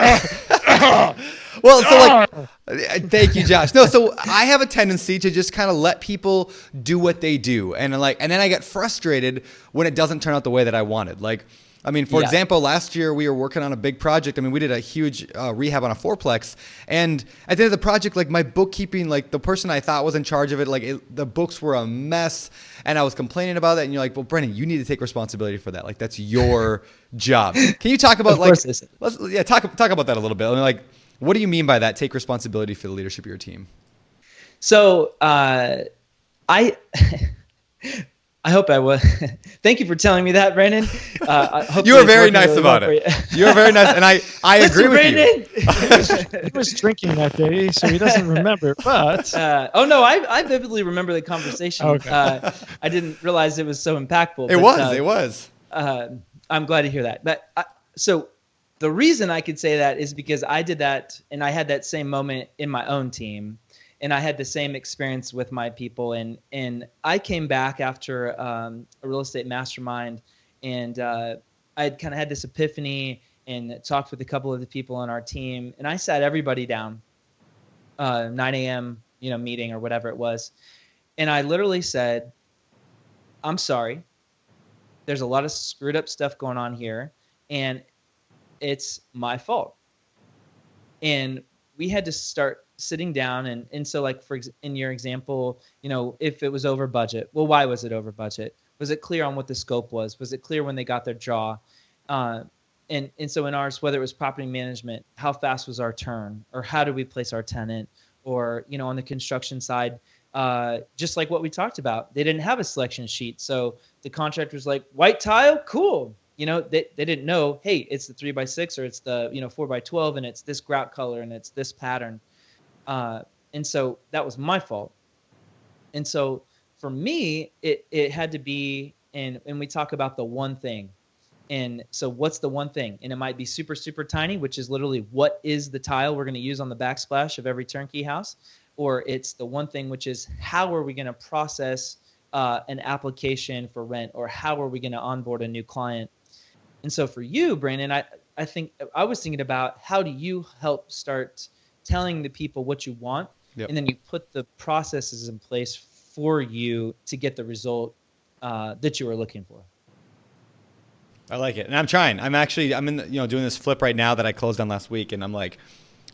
well, so like, thank you, Josh. No, so I have a tendency to just kind of let people do what they do. And then I get frustrated when it doesn't turn out the way that I wanted. Like, I mean, for example, last year we were working on a big project. I mean, we did a huge rehab on a fourplex, and at the end of the project, like, my bookkeeping, like, the person I thought was in charge of it, like, the books were a mess, and I was complaining about that. And you're like, well, Brennan, you need to take responsibility for that. Like, that's your job. Can you talk about talk about that a little bit? I mean, like, what do you mean by that? Take responsibility for the leadership of your team. So I hope I was. Thank you for telling me that, Brandon. You were very nice about it. You were very nice, and I agree with you. He was drinking that day, so he doesn't remember. But I vividly remember the conversation. Okay. I didn't realize it was so impactful. It was. I'm glad to hear that. But so the reason I could say that is because I did that, and I had that same moment in my own team. And I had the same experience with my people, and I came back after a real estate mastermind, and I had kind of had this epiphany and talked with a couple of the people on our team, and I sat everybody down, 9 a.m. meeting or whatever it was, and I literally said, "I'm sorry. There's a lot of screwed up stuff going on here, and it's my fault." And we had to start sitting down and so, like, in your example, if it was over budget, well, why was it over budget? Was it clear on what the scope was? Was it clear when they got their draw? And so in ours, whether it was property management, how fast was our turn, or how did we place our tenant, or on the construction side, just like what we talked about, they didn't have a selection sheet, so the contractor was like, white tile, cool. They didn't know, hey, it's the 3x6 or it's the 4x12 and it's this grout color and it's this pattern. And so that was my fault. And so for me, it had to be, and we talk about the one thing. And so what's the one thing? And it might be super, super tiny, which is literally what is the tile we're going to use on the backsplash of every turnkey house? Or it's the one thing, which is how are we going to process an application for rent, or how are we going to onboard a new client? And so for you, Brandon, I think I was thinking about, how do you help start telling the people what you want, and then you put the processes in place for you to get the result that you were looking for. I like it. And I'm trying. I'm in doing this flip right now that I closed on last week, and I'm like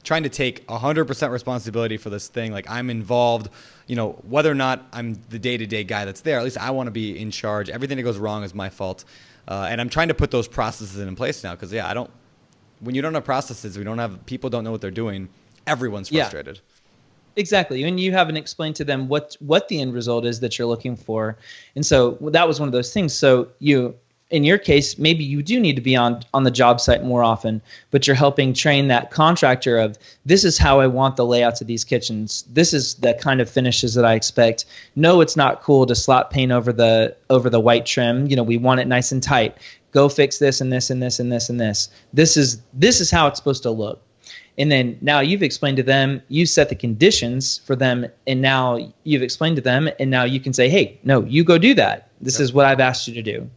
trying to take 100% responsibility for this thing. Like, I'm involved, whether or not I'm the day-to-day guy that's there, at least I want to be in charge. Everything that goes wrong is my fault. And I'm trying to put those processes in place now, because when you don't have processes, people don't know what they're doing, everyone's frustrated. Yeah. Exactly. And you haven't explained to them what the end result is that you're looking for. And so that was one of those things. So in your case, maybe you do need to be on the job site more often, but you're helping train that contractor of, this is how I want the layouts of these kitchens. This is the kind of finishes that I expect. No, it's not cool to slap paint over the white trim. We want it nice and tight. Go fix this and this and this and this and this. This is how it's supposed to look. And then now you've explained to them, you set the conditions for them, and now you've explained to them, and now you can say, hey, no, you go do that. This is what I've asked you to do.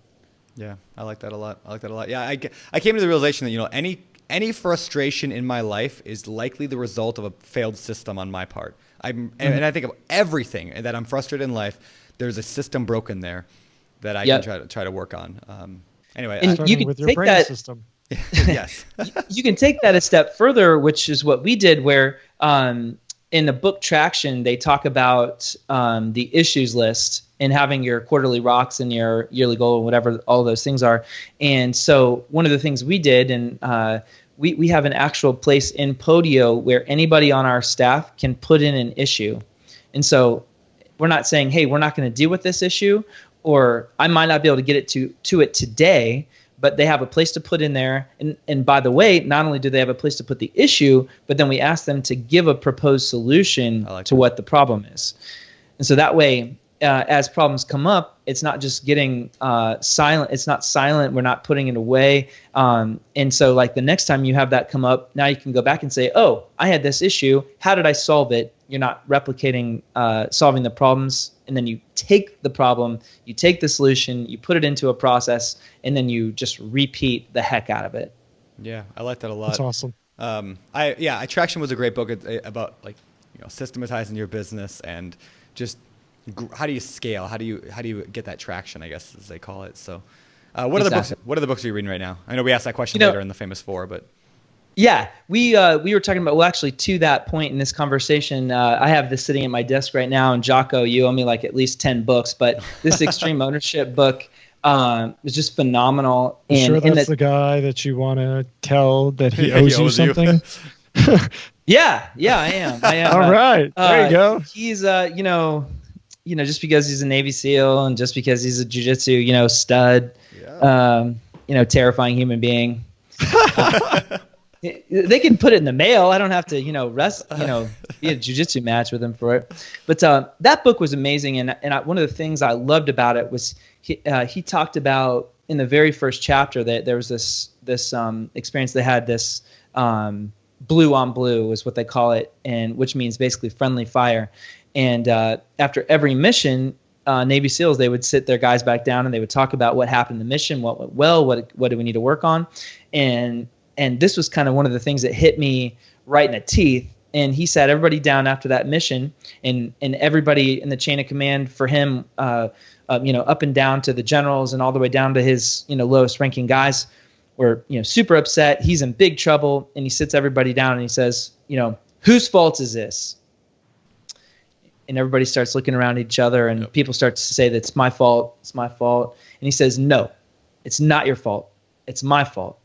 Yeah, I like that a lot. Yeah, I came to the realization that, any frustration in my life is likely the result of a failed system on my part. And I think of everything that I'm frustrated in life, there's a system broken there that I can try to work on. Anyway, and you can with your take brain that system. Yes. You can take that a step further, which is what we did, where in the book Traction, they talk about the issues list and having your quarterly rocks and your yearly goal, whatever all those things are. And so one of the things we did, and we have an actual place in Podio where anybody on our staff can put in an issue. And so we're not saying, hey, we're not going to deal with this issue, or I might not be able to get it to it today, but they have a place to put in there. And by the way, not only do they have a place to put the issue, but then we ask them to give a proposed solution to what the problem is. And so that way, as problems come up, it's not just getting silent. It's not silent. We're not putting it away. And so like the next time you have that come up, now you can go back and say, oh, I had this issue. How did I solve it? You're not replicating solving the problems. And then you take the problem, you take the solution, you put it into a process, and then you just repeat the heck out of it. Yeah, I like that a lot. That's awesome. Traction was a great book about systematizing your business and just how do you scale? How do you get that traction, I guess, as they call it. So what are the books are you reading right now? I know we asked that question later in the famous four, but yeah, we were talking about, well, actually to that point in this conversation, I have this sitting at my desk right now, and Jocko, you owe me like at least 10 books, but this Extreme Ownership book was just phenomenal. And that's the guy that you want to tell that he owes you something? Yeah, I am. All right, there you go. He's just because he's a Navy SEAL and just because he's a jiu-jitsu, stud, terrifying human being. They can put it in the mail. I don't have to, be a jiu-jitsu match with him for it. But that book was amazing, and one of the things I loved about it was he talked about in the very first chapter that there was this experience they had, this blue on blue is what they call it, and which means basically friendly fire. And after every mission, Navy SEALs, they would sit their guys back down and they would talk about what happened in the mission, what went well, what do we need to work on, and this was kind of one of the things that hit me right in the teeth. And he sat everybody down after that mission, and everybody in the chain of command for him, up and down to the generals and all the way down to his lowest ranking guys, were super upset. He's in big trouble, and he sits everybody down and he says, whose fault is this? And everybody starts looking around at each other, and people start to say that it's my fault. It's my fault. And he says, no, it's not your fault. It's my fault.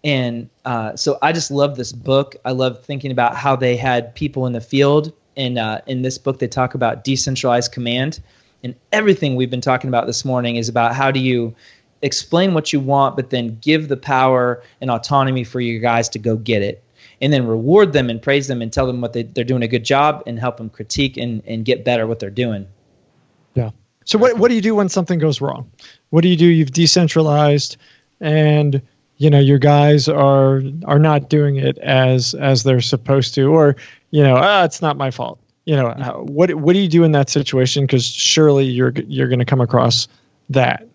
And so I just love this book. I love thinking about how they had people in the field. And in this book, they talk about decentralized command. And everything we've been talking about this morning is about how do you explain what you want, but then give the power and autonomy for your guys to go get it. And then reward them and praise them and tell them what they're doing a good job, and help them critique and get better at what they're doing. Yeah. So what do you do when something goes wrong? What do you do? You've decentralized, and your guys are not doing it as they're supposed to, or it's not my fault. what do you do in that situation? Because surely you're going to come across that.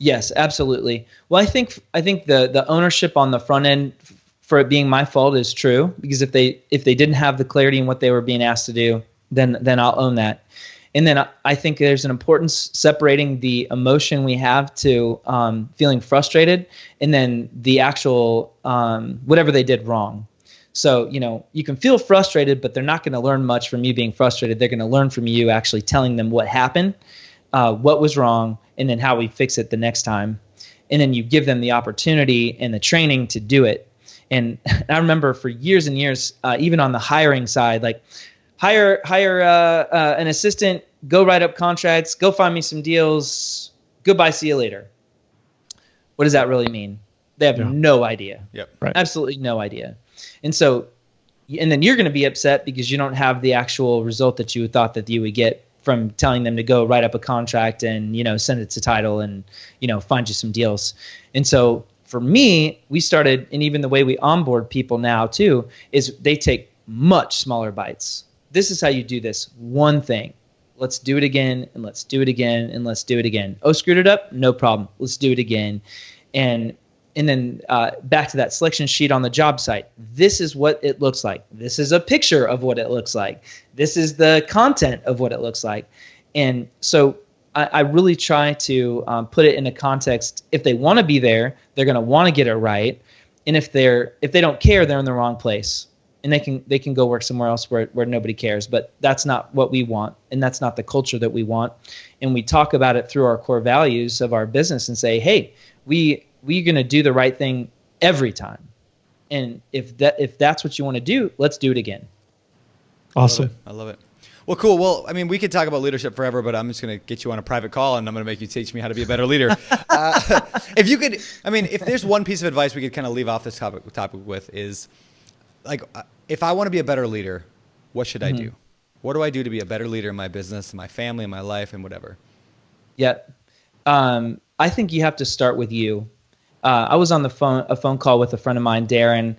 Yes, absolutely. Well, I think the ownership on the front end for it being my fault is true, because if they didn't have the clarity in what they were being asked to do, then I'll own that. And then I think there's an importance separating the emotion we have to feeling frustrated, and then the actual whatever they did wrong. So, you can feel frustrated, but they're not going to learn much from you being frustrated. They're going to learn from you actually telling them what happened, what was wrong, and then how we fix it the next time. And then you give them the opportunity and the training to do it. And I remember for years and years, even on the hiring side, like hire an assistant, go write up contracts, go find me some deals, goodbye, see you later. What does that really mean? They have no idea. Yep. Right. Absolutely no idea. And then you're going to be upset because you don't have the actual result that you thought that you would get from telling them to go write up a contract and, send it to title and, find you some deals. And so for me, we started, and even the way we onboard people now too, is they take much smaller bites. This is how you do this one thing. Let's do it again, and let's do it again, and let's do it again. Oh, screwed it up? No problem. Let's do it again. And then back to that selection sheet on the job site. This is what it looks like. This is a picture of what it looks like. This is the content of what it looks like. And so I really try to put it in a context. If they want to be there, they're going to want to get it right. And if they don't care, they're in the wrong place. And they can go work somewhere else where nobody cares. But that's not what we want, and that's not the culture that we want. And we talk about it through our core values of our business and say, hey, we're going to do the right thing every time. And if that's what you want to do, let's do it again. Awesome. I love it. Well, cool. Well, I mean, we could talk about leadership forever, but I'm just going to get you on a private call, and I'm going to make you teach me how to be a better leader. If you could, I mean, if there's one piece of advice we could kind of leave off this topic with is, like, if I want to be a better leader, what should I do? What do I do to be a better leader in my business, in my family, in my life, and whatever? Yeah. I think you have to start with you. I was on a phone call with a friend of mine, Darren,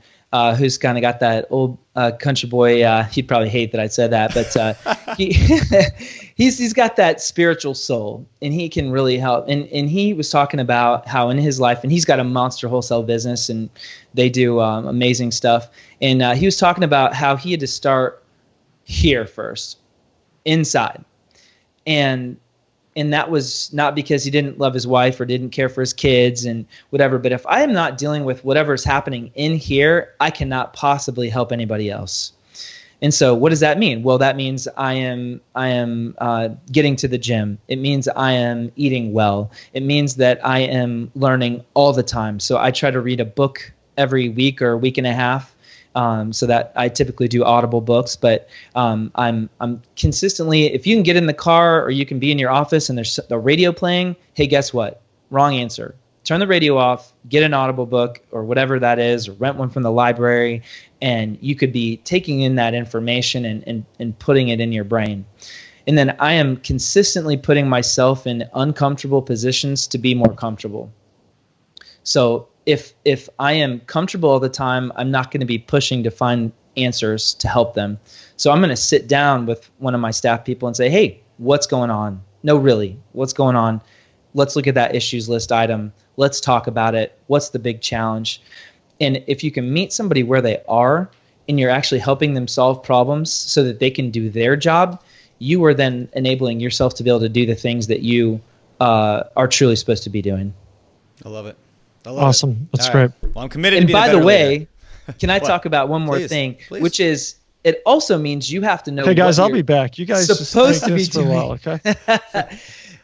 who's kind of got that old country boy. He'd probably hate that I said that, but he's got that spiritual soul, and he can really help. And he was talking about how in his life, and he's got a monster wholesale business, and they do amazing stuff. And he was talking about how he had to start here first, inside, and that was not because he didn't love his wife or didn't care for his kids and whatever. But if I am not dealing with whatever's happening in here, I cannot possibly help anybody else. And so what does that mean? Well, that means I am getting to the gym. It means I am eating well. It means that I am learning all the time. So I try to read a book every week or week and a half. So that I typically do audible books, but I'm consistently, if you can get in the car or you can be in your office and there's the radio playing, hey, guess what? Wrong answer. Turn the radio off, get an audible book or whatever that is, or rent one from the library, and you could be taking in that information and putting it in your brain. And then I am consistently putting myself in uncomfortable positions to be more comfortable. So if I am comfortable all the time, I'm not going to be pushing to find answers to help them. So I'm going to sit down with one of my staff people and say, hey, what's going on? No, really, what's going on? Let's look at that issues list item. Let's talk about it. What's the big challenge? And if you can meet somebody where they are and you're actually helping them solve problems so that they can do their job, you are then enabling yourself to be able to do the things that you are truly supposed to be doing. I love it. Awesome. That's All great. Right. Well, I'm committed and to being by a better the way, leader. Can I talk about one more thing, which is it also means you have to know. Okay, guys, I'll be back. You guys supposed to be doing for a while, okay?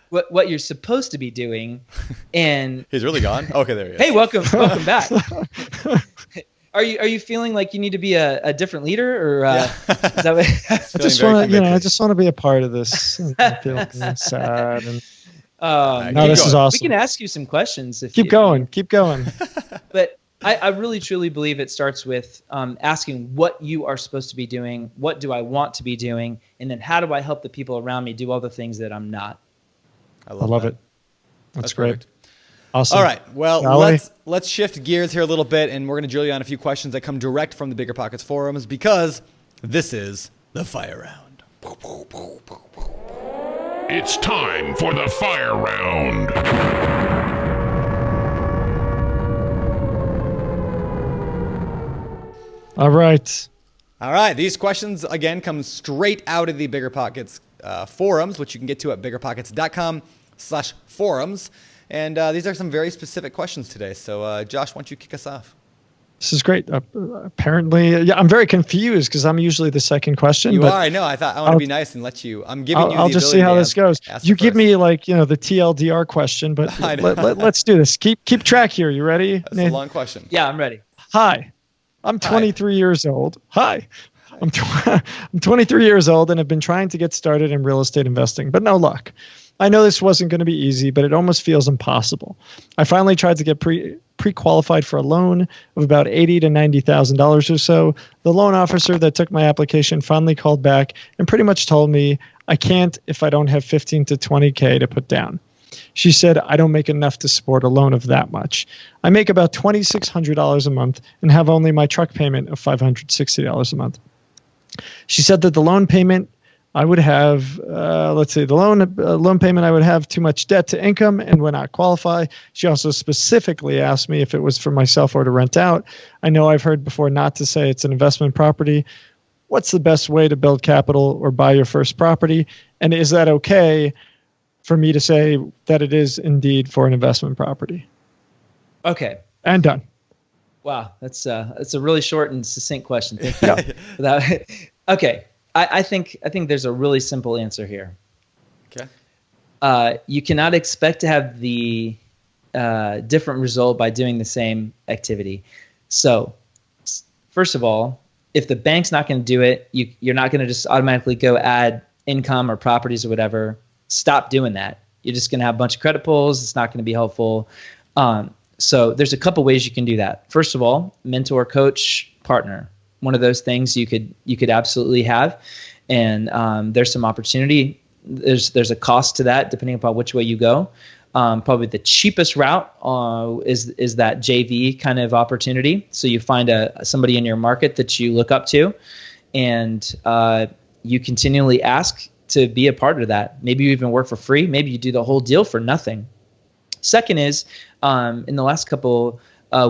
what you're supposed to be doing, and he's really gone. Okay, there he is. Hey, welcome back. Are you feeling like you need to be a different leader, or is that what? I just want to be a part of this. I'm feeling sad and. No, this is awesome. We can ask you some questions. Keep going. But I really, truly believe it starts with asking what you are supposed to be doing. What do I want to be doing? And then how do I help the people around me do all the things that I'm not? I love it. That's great. Perfect. Awesome. All right. Well, let's shift gears here a little bit, and we're going to drill you on a few questions that come direct from the BiggerPockets forums, because this is the fire round. It's time for the fire round. All right. All right. These questions, again, come straight out of the BiggerPockets forums, which you can get to at biggerpockets.com/forums. And these are some very specific questions today. So, Josh, why don't you kick us off? This is great. Apparently, yeah, I'm very confused because I'm usually the second question. You but are. I know. I thought I want to be nice and let you. I'm giving you. I'll just see how this goes. You give first. me like the TLDR question, but let's do this. Keep track here. You ready? That's a long question. Yeah, I'm ready. Hi, I'm 23 years old. Hi. I'm 23 years old and have been trying to get started in real estate investing, but no luck. I know this wasn't going to be easy, but it almost feels impossible. I finally tried to get pre-qualified for a loan of about $80,000 to $90,000 or so. The loan officer that took my application finally called back and pretty much told me I can't if I don't have 15 to 20K to put down. She said I don't make enough to support a loan of that much. I make about $2,600 a month and have only my truck payment of $560 a month. She said that the loan payment I would have, the loan payment I would have too much debt to income and would not qualify. She also specifically asked me if it was for myself or to rent out. I know I've heard before not to say it's an investment property. What's the best way to build capital or buy your first property? And is that okay for me to say that it is indeed for an investment property? Okay. And done. Wow, that's a really short and succinct question. Thank you. Okay. I think there's a really simple answer here. Okay. You cannot expect to have the different result by doing the same activity. So, first of all, if the bank's not going to do it, you're not going to just automatically go add income or properties or whatever. Stop doing that. You're just going to have a bunch of credit pulls. It's not going to be helpful. So there's a couple ways you can do that. First of all, mentor, coach, partner. One of those things you could absolutely have, and there's some opportunity. There's a cost to that depending upon which way you go. Probably the cheapest route is that JV kind of opportunity. So you find somebody in your market that you look up to, and you continually ask to be a part of that. Maybe you even work for free. Maybe you do the whole deal for nothing. Second is in the last couple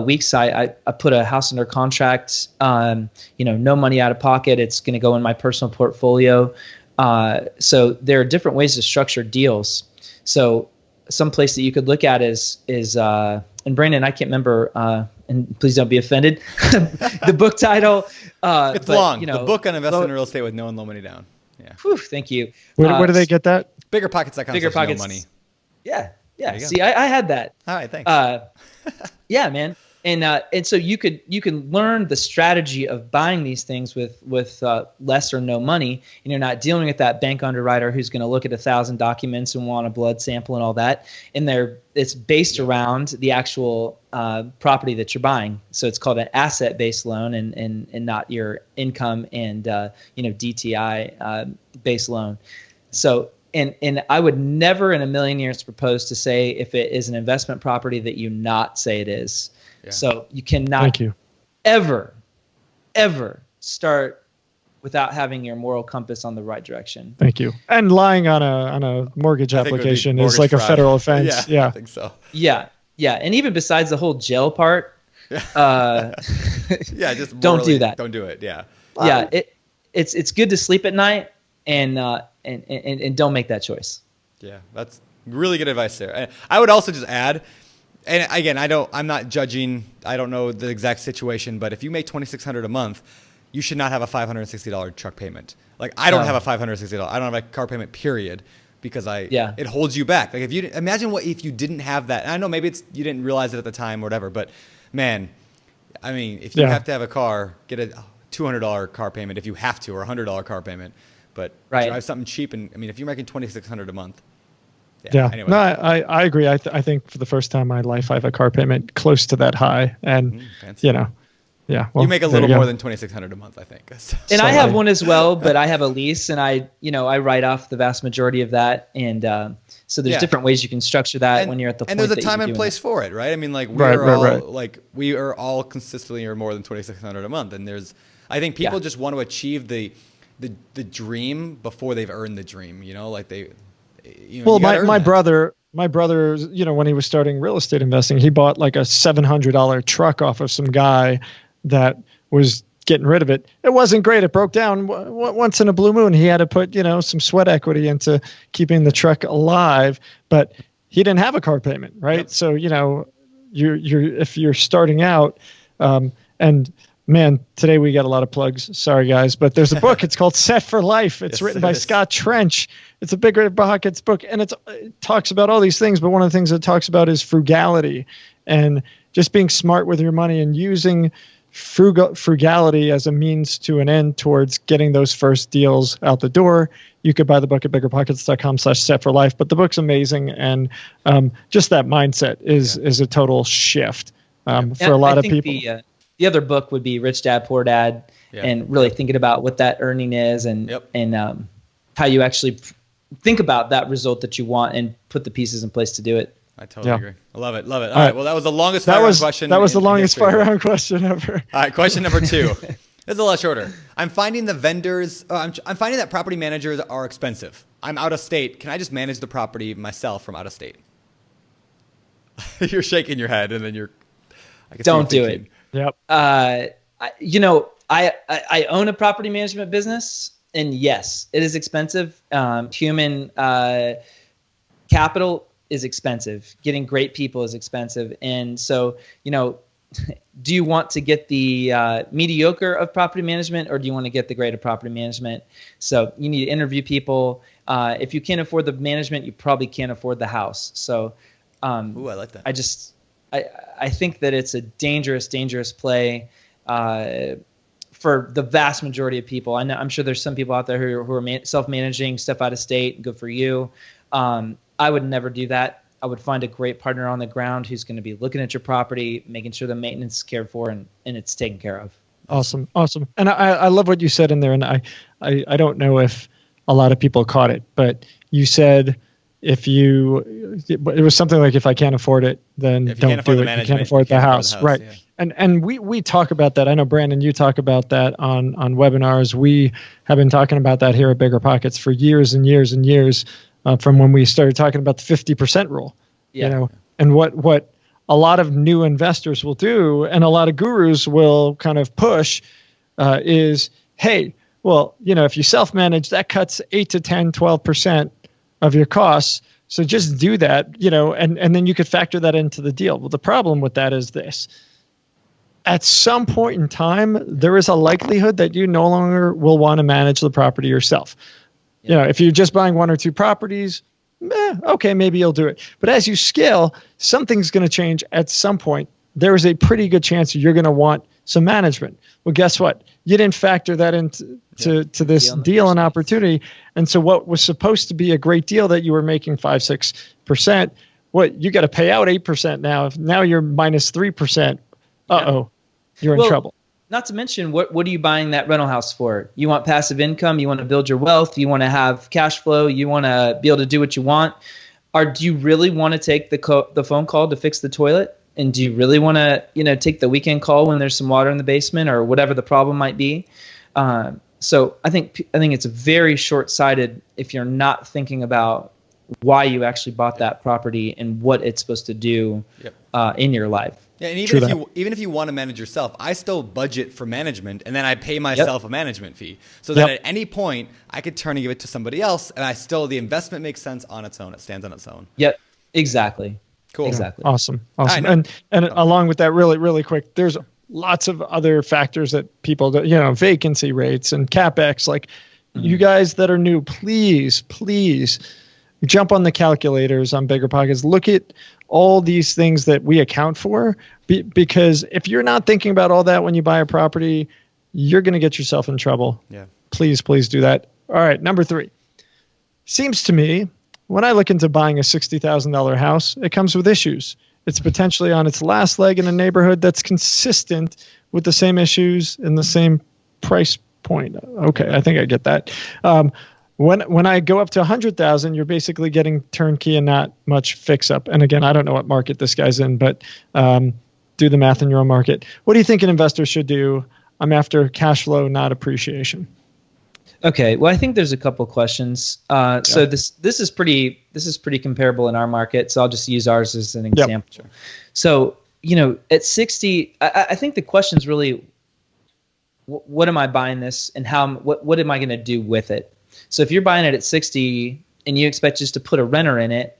weeks, I put a house under contract. No money out of pocket. It's going to go in my personal portfolio. So there are different ways to structure deals. So some place that you could look at is and Brandon, I can't remember. And please don't be offended. The book title. It's long. The book on investing in real estate with no and low money down. Yeah. Whew, thank you. Where do they get that? BiggerPockets.com. BiggerPockets. No money. Yeah. See, I had that. All right, thanks. Yeah, man. And so you can learn the strategy of buying these things with less or no money, and you're not dealing with that bank underwriter who's going to look at 1,000 documents and want a blood sample and all that. And it's based around the actual property that you're buying. So it's called an asset-based loan and not your income and DTI based loan. So. And I would never in a million years propose to say if it is an investment property that you not say it is. Yeah. So you cannot ever start without having your moral compass on the right direction. Thank you. And lying on a mortgage application is like a federal offense. Yeah, I think so. Yeah. And even besides the whole jail part, just don't do that. Don't do it. Yeah. Yeah. It's good to sleep at night and don't make that choice. Yeah, that's really good advice there. And I would also just add, and again, I'm not judging. I don't know the exact situation, but if you make $2,600 a month, you should not have a $560 truck payment. Like I don't have a $560. I don't have a car payment. Period, because it holds you back. Like if you imagine if you didn't have that. And I know maybe you didn't realize it at the time or whatever, but man, I mean, if you have to have a car, get a $200 car payment if you have to, or a $100 car payment. But drive something cheap, and I mean, if you're making $2,600 a month, Anyway. No, I agree. I think for the first time in my life, I have a car payment close to that high, and well, you make a little more than $2,600 a month, I think. And I have one as well, but I have a lease, and I write off the vast majority of that, and so there's different ways you can structure that when you're at the point. And there's a time and place for it, right? I mean, like we are all consistently or more than $2,600 a month, and I think people just want to achieve the dream before they've earned the dream. Like they. Well, my brother, when he was starting real estate investing, he bought like a $700 truck off of some guy that was getting rid of it. It wasn't great. It broke down once in a blue moon. He had to put, some sweat equity into keeping the truck alive, but he didn't have a car payment, right? Yep. So, if you're starting out, and man, today we got a lot of plugs. Sorry, guys, but there's a book. It's called Set for Life. It's written by Scott Trench. It's a BiggerPockets book, and it talks about all these things. But one of the things it talks about is frugality and just being smart with your money and using frugality as a means to an end towards getting those first deals out the door. You could buy the book at biggerpockets.com/set4life. But the book's amazing, and just that mindset is a total shift for a lot of people. The other book would be Rich Dad, Poor Dad, and really thinking about what that earning is and how you actually think about that result that you want and put the pieces in place to do it. I totally agree. I love it. All right. Well, that was the longest fire round question. That was the longest fire round question ever. All right. Question number 2. This is a lot shorter. I'm finding I'm finding that property managers are expensive. I'm out of state. Can I just manage the property myself from out of state? You're shaking your head, and then don't do it. Yep. I own a property management business, and yes, it is expensive. Human capital is expensive. Getting great people is expensive. And so, do you want to get the mediocre of property management, or do you want to get the great of property management? So you need to interview people. If you can't afford the management, you probably can't afford the house. So, I like that. I think that it's a dangerous play for the vast majority of people. I'm sure there's some people out there who are self-managing stuff out of state. Good for you. I would never do that. I would find a great partner on the ground who's going to be looking at your property, making sure the maintenance is cared for and it's taken care of. Awesome. And I love what you said in there. And I don't know if a lot of people caught it, but you said it was something like, if I can't afford it, then don't do it. You can't afford the house. Right. Yeah. And we talk about that. I know, Brandon, you talk about that on webinars. We have been talking about that here at BiggerPockets for years and years and years, from when we started talking about the 50% rule. Yeah. And what a lot of new investors will do, and a lot of gurus will kind of push, is, hey, well, if you self-manage, that cuts 8 to 10, 12% of your costs. So just do that, and then you could factor that into the deal. Well, the problem with that is this. At some point in time, there is a likelihood that you no longer will want to manage the property yourself. Yeah. If you're just buying 1 or 2 properties, okay, maybe you'll do it. But as you scale, something's going to change at some point. There is a pretty good chance you're going to want some management. Well, guess what? You didn't factor that into this deal and opportunity. And so what was supposed to be a great deal that you were making 5-6%, you got to pay out 8% now. Now you're minus 3%. You're in trouble. Not to mention, what are you buying that rental house for? You want passive income. You want to build your wealth. You want to have cash flow. You want to be able to do what you want. Or do you really want to take the phone call to fix the toilet? And do you really want to, take the weekend call when there's some water in the basement or whatever the problem might be? So I think it's very short-sighted if you're not thinking about why you actually bought that property and what it's supposed to do in your life. Yeah, and even if you want to manage yourself, I still budget for management, and then I pay myself a management fee, so that at any point I could turn and give it to somebody else, and the investment makes sense on its own. It stands on its own. Yep, exactly. Cool. Exactly. Awesome. And along with that, really, really quick, there's lots of other factors that people do, vacancy rates and CapEx. Like, you guys that are new, please jump on the calculators on BiggerPockets. Look at all these things that we account for, because if you're not thinking about all that when you buy a property, you're going to get yourself in trouble. Yeah. Please do that. All right. Number 3. Seems to me, when I look into buying a $60,000 house, it comes with issues. It's potentially on its last leg in a neighborhood that's consistent with the same issues and the same price point. Okay, I think I get that. When I go up to 100,000, you're basically getting turnkey and not much fix up. And again, I don't know what market this guy's in, but do the math in your own market. What do you think an investor should do? I'm after cash flow, not appreciation. Okay, well, I think there's a couple questions. So this is pretty comparable in our market. So I'll just use ours as an example. Sure. So at 60, I think the question is really, what am I buying this, and what am I going to do with it? So if you're buying it at 60 and you expect just to put a renter in it,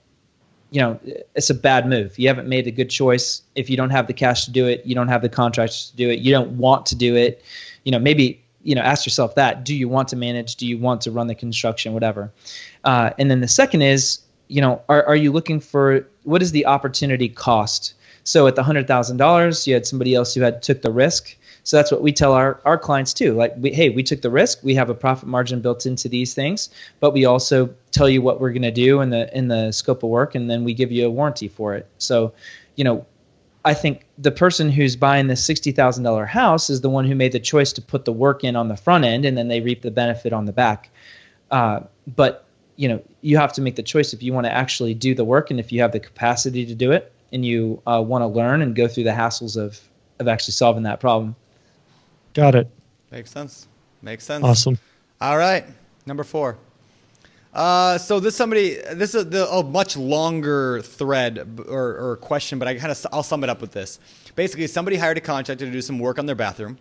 it's a bad move. You haven't made a good choice. If you don't have the cash to do it, you don't have the contractors to do it, you don't want to do it, maybe. Ask yourself that. Do you want to manage? Do you want to run the construction? Whatever. And then the second is, are you looking for, what is the opportunity cost? So at the $100,000, you had somebody else who took the risk. So that's what we tell our clients too. Like, we took the risk. We have a profit margin built into these things, but we also tell you what we're going to do in the scope of work, and then we give you a warranty for it. So, I think the person who's buying the $60,000 house is the one who made the choice to put the work in on the front end, and then they reap the benefit on the back. But you have to make the choice if you want to actually do the work, and if you have the capacity to do it, and you want to learn and go through the hassles of actually solving that problem. Got it. Makes sense. Awesome. All right, number 4. So this is a much longer thread or question, but I'll sum it up with this. Basically, somebody hired a contractor to do some work on their bathroom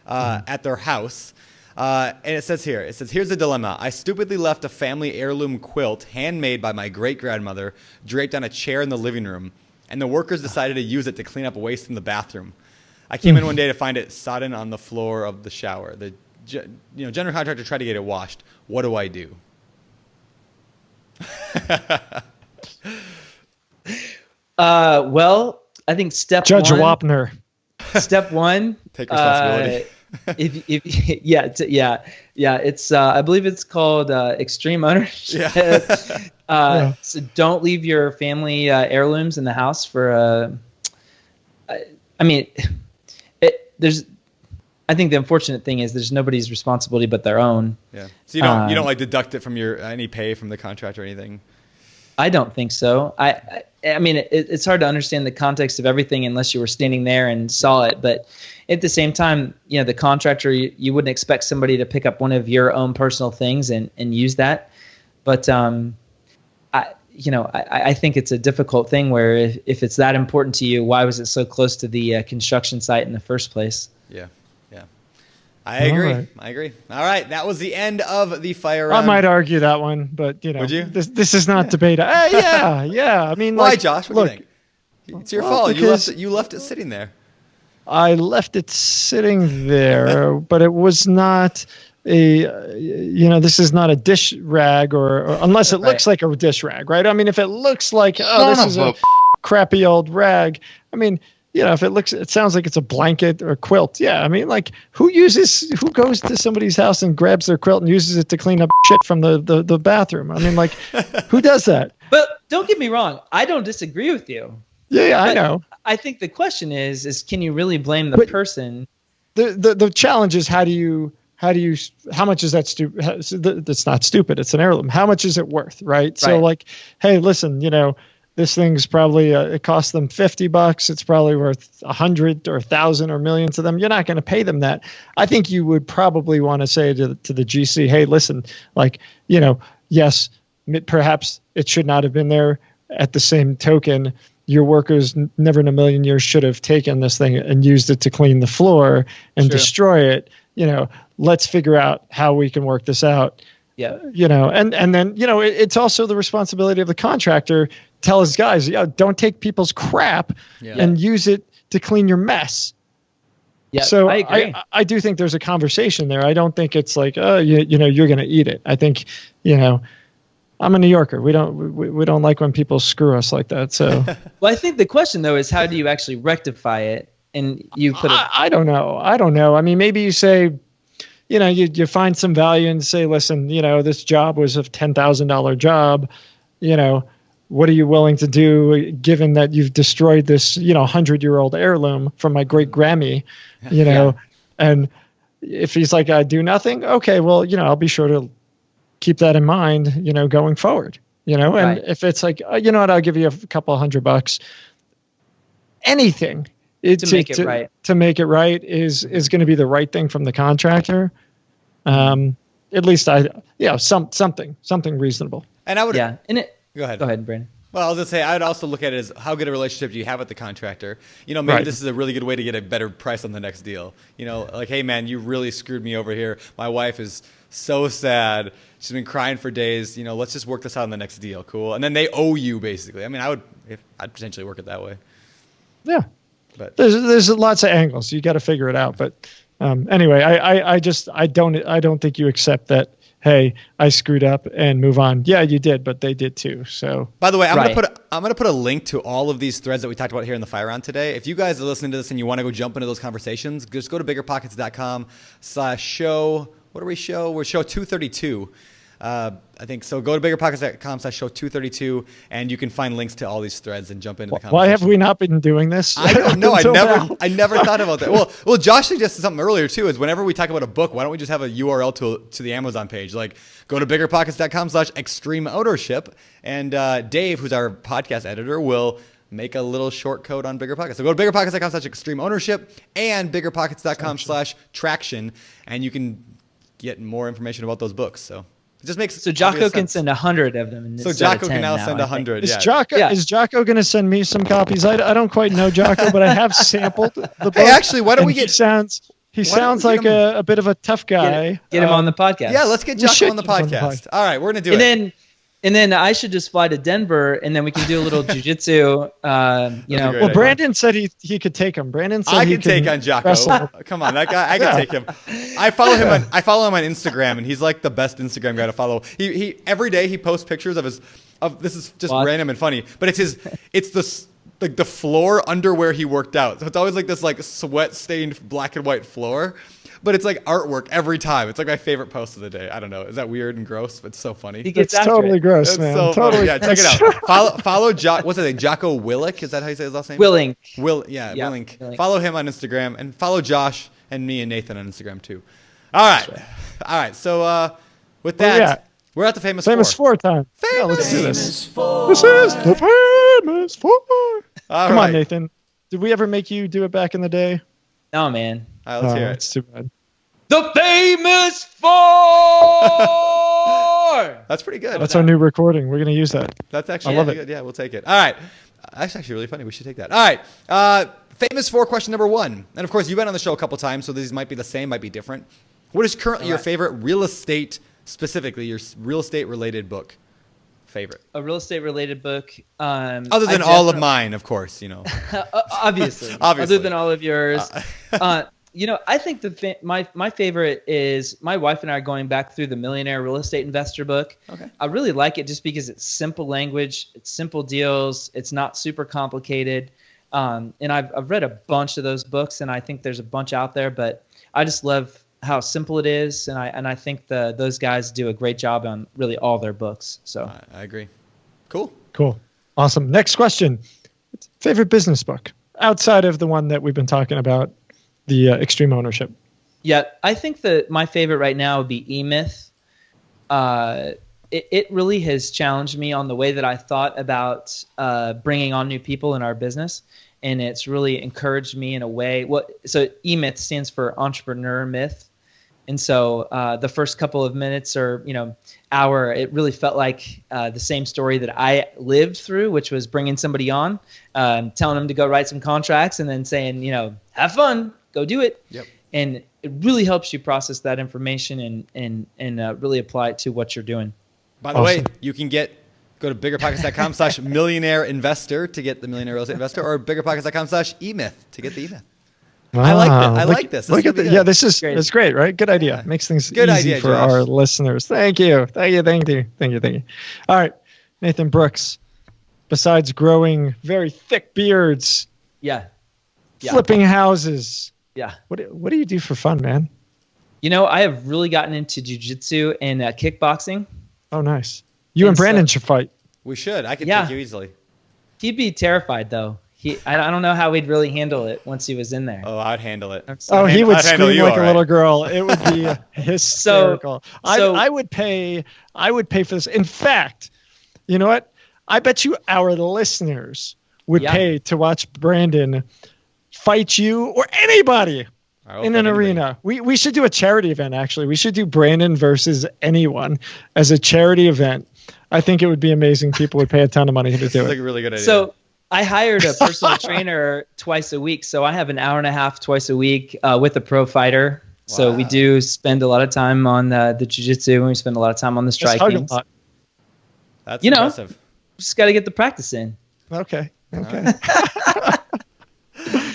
at their house. And it says, here's the dilemma. I stupidly left a family heirloom quilt handmade by my great-grandmother draped on a chair in the living room, and the workers decided to use it to clean up waste in the bathroom. I came in one day to find it sodden on the floor of the shower. The general contractor tried to get it washed. What do I do? Well, I think Judge Wapner. Step 1. Take responsibility. It's I believe it's called extreme ownership. Yeah. So don't leave your family heirlooms in the house for. I think the unfortunate thing is there's nobody's responsibility but their own. Yeah. So you don't like deduct it from any pay from the contract or anything. I don't think so. It's hard to understand the context of everything unless you were standing there and saw it. But at the same time, the contractor, you wouldn't expect somebody to pick up one of your own personal things and use that. But I think it's a difficult thing where if it's that important to you, why was it so close to the construction site in the first place? Yeah. I agree. All right. That was the end of the fire round. I might argue that one, but Would you? This is not debate. Yeah. I mean, why, Josh? What do you think? It's your fault. You left it sitting there. I left it sitting there, but it was not this is not a dish rag or unless it looks like a dish rag, right? I mean, if it looks like, this is a crappy old rag, I mean, if it sounds like it's a blanket or quilt. Yeah. I mean, like who goes to somebody's house and grabs their quilt and uses it to clean up shit from the bathroom? I mean, like who does that? But don't get me wrong. I don't disagree with you. Yeah, I know. I think the question is can you really blame the person? The challenge is how much is that stupid? That's not stupid. It's an heirloom. How much is it worth? Right. So like, hey, listen, this thing's probably it costs them $50. It's probably worth 100 or 1,000 or million to them. You're not going to pay them that. I think you would probably want to say to the GC, hey, listen, like, yes, perhaps it should not have been there. At the same token, your workers never in a million years should have taken this thing and used it to clean the floor and destroy it. Let's figure out how we can work this out. Yeah. And then, it's also the responsibility of the contractor. Tell his guys, don't take people's crap and use it to clean your mess. Yeah. So I agree. I do think there's a conversation there. I don't think it's like, you're going to eat it. I think, I'm a New Yorker. We don't like when people screw us like that. So, well, I think the question though is how do you actually rectify it? And you put I don't know. I mean, maybe you say, you find some value and say, listen, this job was a $10,000 job. What are you willing to do given that you've destroyed this, 100-year-old heirloom from my great Grammy, and if he's like, I do nothing. Okay, well, I'll be sure to keep that in mind, going forward, and if it's like, I'll give you a couple $100, anything to make it right is going to be the right thing from the contractor. at least something reasonable. And I would Yeah. And go ahead. Go ahead, Brandon. Well, I was gonna say I'd also look at it as how good a relationship do you have with the contractor. Maybe Right. this is a really good way to get a better price on the next deal. Like, hey man, you really screwed me over here. My wife is so sad. She's been crying for days. Let's just work this out on the next deal. Cool. And then they owe you basically. I mean, I'd potentially work it that way. Yeah. But There's lots of angles. You got to figure it out. But anyway, I don't think you accept that. Hey, I screwed up and move on. Yeah, you did, but they did too. So, by the way, I'm Right. gonna put a link to all of these threads that we talked about here in the Fire Round today. If you guys are listening to this and you want to go jump into those conversations, just go to biggerpockets.com/show. What are we show? We're show 232. I think so. Go to biggerpockets.com/show 232, and you can find links to all these threads and jump into the conversation. why have we not been doing this? I don't know. until now? I never thought about that. Well, Josh suggested something earlier too. Is whenever we talk about a book, why don't we just have a URL to the Amazon page? Like, go to biggerpockets.com/extreme ownership, and Dave, who's our podcast editor, will make a little short code on BiggerPockets. So go to biggerpockets.com/extreme ownership and biggerpockets.com/traction, and you can get more information about those books. So it just makes So Jocko obvious can sense. send 100 of them. So Jocko can now send 100. Is Yeah. Jocko going to send me some copies? I don't quite know Jocko, but I have sampled the book. Hey, actually, why don't we and get? He sounds we like get a bit of a tough guy. Get him on the podcast. Yeah, let's get We Jocko should on the get him on the podcast. podcast. All right, we're gonna do And it. then I should just fly to Denver, and then we can do a little jujitsu. great Well, idea. Brandon said he could take him. Brandon said I he can take on Jocko. wrestle. Come on, that guy. I can take him. I follow him on Instagram, and he's like the best Instagram guy to follow. He every day he posts pictures of this is just What? random and funny, but it's the floor under where he worked out. So it's always like this like sweat stained black and white floor. But it's like artwork every time. It's like my favorite post of the day. I don't know. Is that weird and gross? But it's so funny. He gets It's after totally it. gross, It's man. so funny. Totally. Yeah, check it out. Follow what's his name? Jocko Willick. Is that how you say his last name? Willing. Yeah, Yeah, Willink. Willink. Follow him on Instagram and follow Josh and me and Nathan on Instagram too. All right. So with that, yeah. we're at the famous Four time. Yeah, let's do this. This is the famous four. All Come right. on, Nathan. Did we ever make you do it back in the day? No, man. All right, let's hear it. It's too bad. The famous four. That's pretty good. That's our new recording. We're gonna use that. That's actually I love really it. good. Yeah, we'll take it. All right. That's actually really funny. We should take that. All right. Famous four question number 1. And of course, you've been on the show a couple times, so these might be the same, might be different. What is currently your favorite real estate, specifically your real estate related book? Favorite. A real estate related book. Other than all of mine, of course, Obviously. Obviously. Other than all of yours. I think my favorite is my wife and I are going back through the Millionaire Real Estate Investor book. Okay. I really like it just because it's simple language, it's simple deals, it's not super complicated. And I've read a bunch of those books, and I think there's a bunch out there, but I just love how simple it is, and I think those guys do a great job on really all their books. So I agree. Cool. Awesome. Next question. Favorite business book outside of the one that we've been talking about, the Extreme Ownership. yeah, I think that my favorite right now would be E-Myth. It really has challenged me on the way that I thought about bringing on new people in our business, and it's really encouraged me in a way. So E-Myth stands for Entrepreneur Myth, and so the first couple of minutes or hour, it really felt like the same story that I lived through, which was bringing somebody on, telling them to go write some contracts, and then saying, have fun, go do it. Yep. And it really helps you process that information and really apply it to what you're doing. By the way, you can go to biggerpockets.com/millionaire investor to get the Millionaire Real Estate Investor, or biggerpockets.com/emyth to get the E-Myth. I like that. I like this. Look at that. Yeah, this is Great. It's great, right? Good idea. Makes things Good easy idea, for Josh. our listeners. Thank you. All right, Nathan Brooks. Besides growing very thick beards, Yeah. flipping houses, Yeah. what do you do for fun, man? I have really gotten into jiu-jitsu and kickboxing. Oh, nice. You and And so- Brandon should fight. We should. I could Yeah. take you easily. He'd be terrified, though. I don't know how he'd really handle it once he was in there. Oh, I'd handle it. Oh, he would I'd handle scream you like all a right. little girl. It would be hysterical. So- I would pay for this. In fact, you know what? I bet you our listeners would Yeah. pay to watch Brandon fight you or anybody in an arena. We should do a charity event, actually. We should do Brandon versus anyone as a charity event. I think it would be amazing. People would pay a ton of money to do it. That's like a really good idea. So I hired a personal trainer twice a week. So I have an hour and a half twice a week with a pro fighter. Wow. So we do spend a lot of time on the jiu-jitsu, and we spend a lot of time on the striking. That's impressive. Just got to get the practice in. Okay.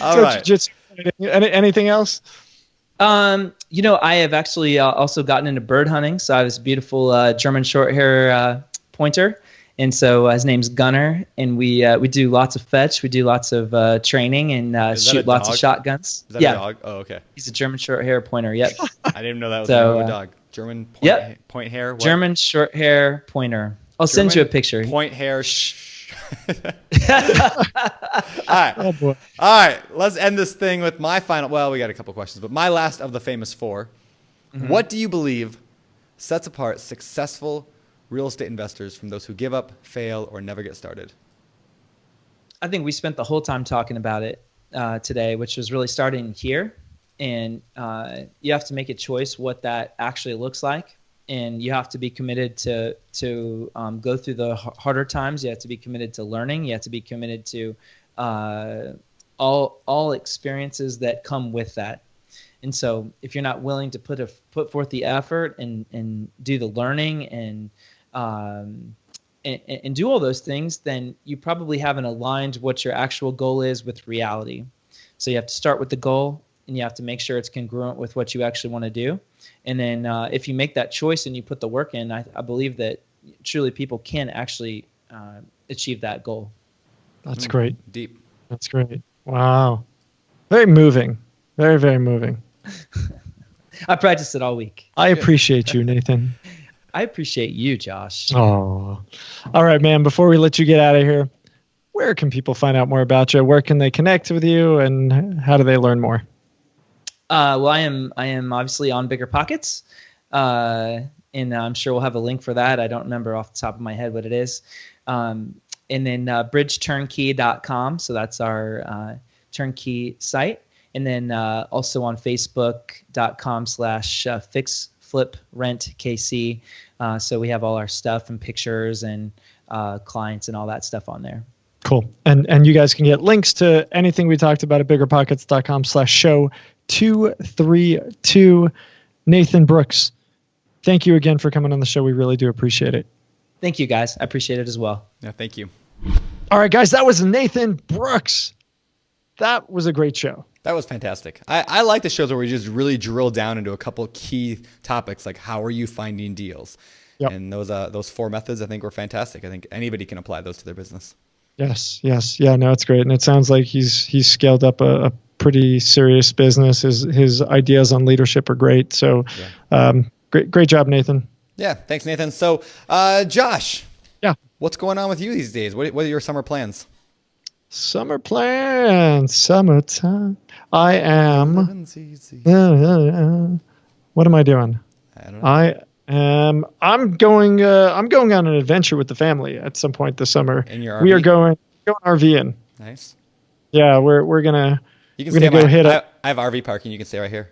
All right. Jiu-jitsu. Anything else? I have actually also gotten into bird hunting. So I have this beautiful German short hair pointer. And so his name's Gunner, and we do lots of fetch. We do lots of training and shoot lots of shotguns. Is that a dog? Oh, okay. He's a German short hair pointer. Yep. I didn't even know that was the name of a dog. German point hair. What? German short hair pointer. I'll send you a picture. Point hair. All right. Oh boy. All right. Let's end this thing with my final. Well, we got a couple questions, but my last of the famous four. Mm-hmm. What do you believe sets apart successful real estate investors from those who give up, fail, or never get started? I think we spent the whole time talking about it today, which was really starting here. And you have to make a choice what that actually looks like. And you have to be committed to go through the harder times. You have to be committed to learning. You have to be committed to all experiences that come with that. And so if you're not willing to put forth the effort and do the learning and do all those things, then you probably haven't aligned what your actual goal is with reality. So you have to start with the goal, and you have to make sure it's congruent with what you actually want to do. And then if you make that choice and you put the work in, I believe that truly people can actually achieve that goal. That's great. Deep. That's great. Wow. Very moving. Very, very moving. I practiced it all week. I appreciate you, Nathan. I appreciate you, Josh. Oh, all right, man. Before we let you get out of here, where can people find out more about you? Where can they connect with you, and how do they learn more? Well, I am obviously on BiggerPockets, and I'm sure we'll have a link for that. I don't remember off the top of my head what it is. And then bridgeturnkey.com. So that's our turnkey site. And then also on Facebook.com/FixFlipRentKC. So we have all our stuff and pictures and clients and all that stuff on there. Cool. And you guys can get links to anything we talked about at BiggerPockets.com/show232. Nathan Brooks, thank you again for coming on the show. We really do appreciate it. Thank you, guys. I appreciate it as well. Yeah, thank you. All right, guys, that was Nathan Brooks. That was a great show. That was fantastic. I like the shows where we just really drill down into a couple key topics, like how are you finding deals? Yep. And those four methods, I think, were fantastic. I think anybody can apply those to their business. Yes. Yeah, no, it's great. And it sounds like he's scaled up a pretty serious business. His ideas on leadership are great. So great job, Nathan. Yeah, thanks, Nathan. So, Josh. Yeah. What's going on with you these days? What are your summer plans? Summer plans, summertime. I am. What am I doing? I don't know. I'm going on an adventure with the family at some point this summer. In your RV? We are going RVing. Nice. Yeah, we're gonna. You can go hit it. I have RV parking. You can stay right here.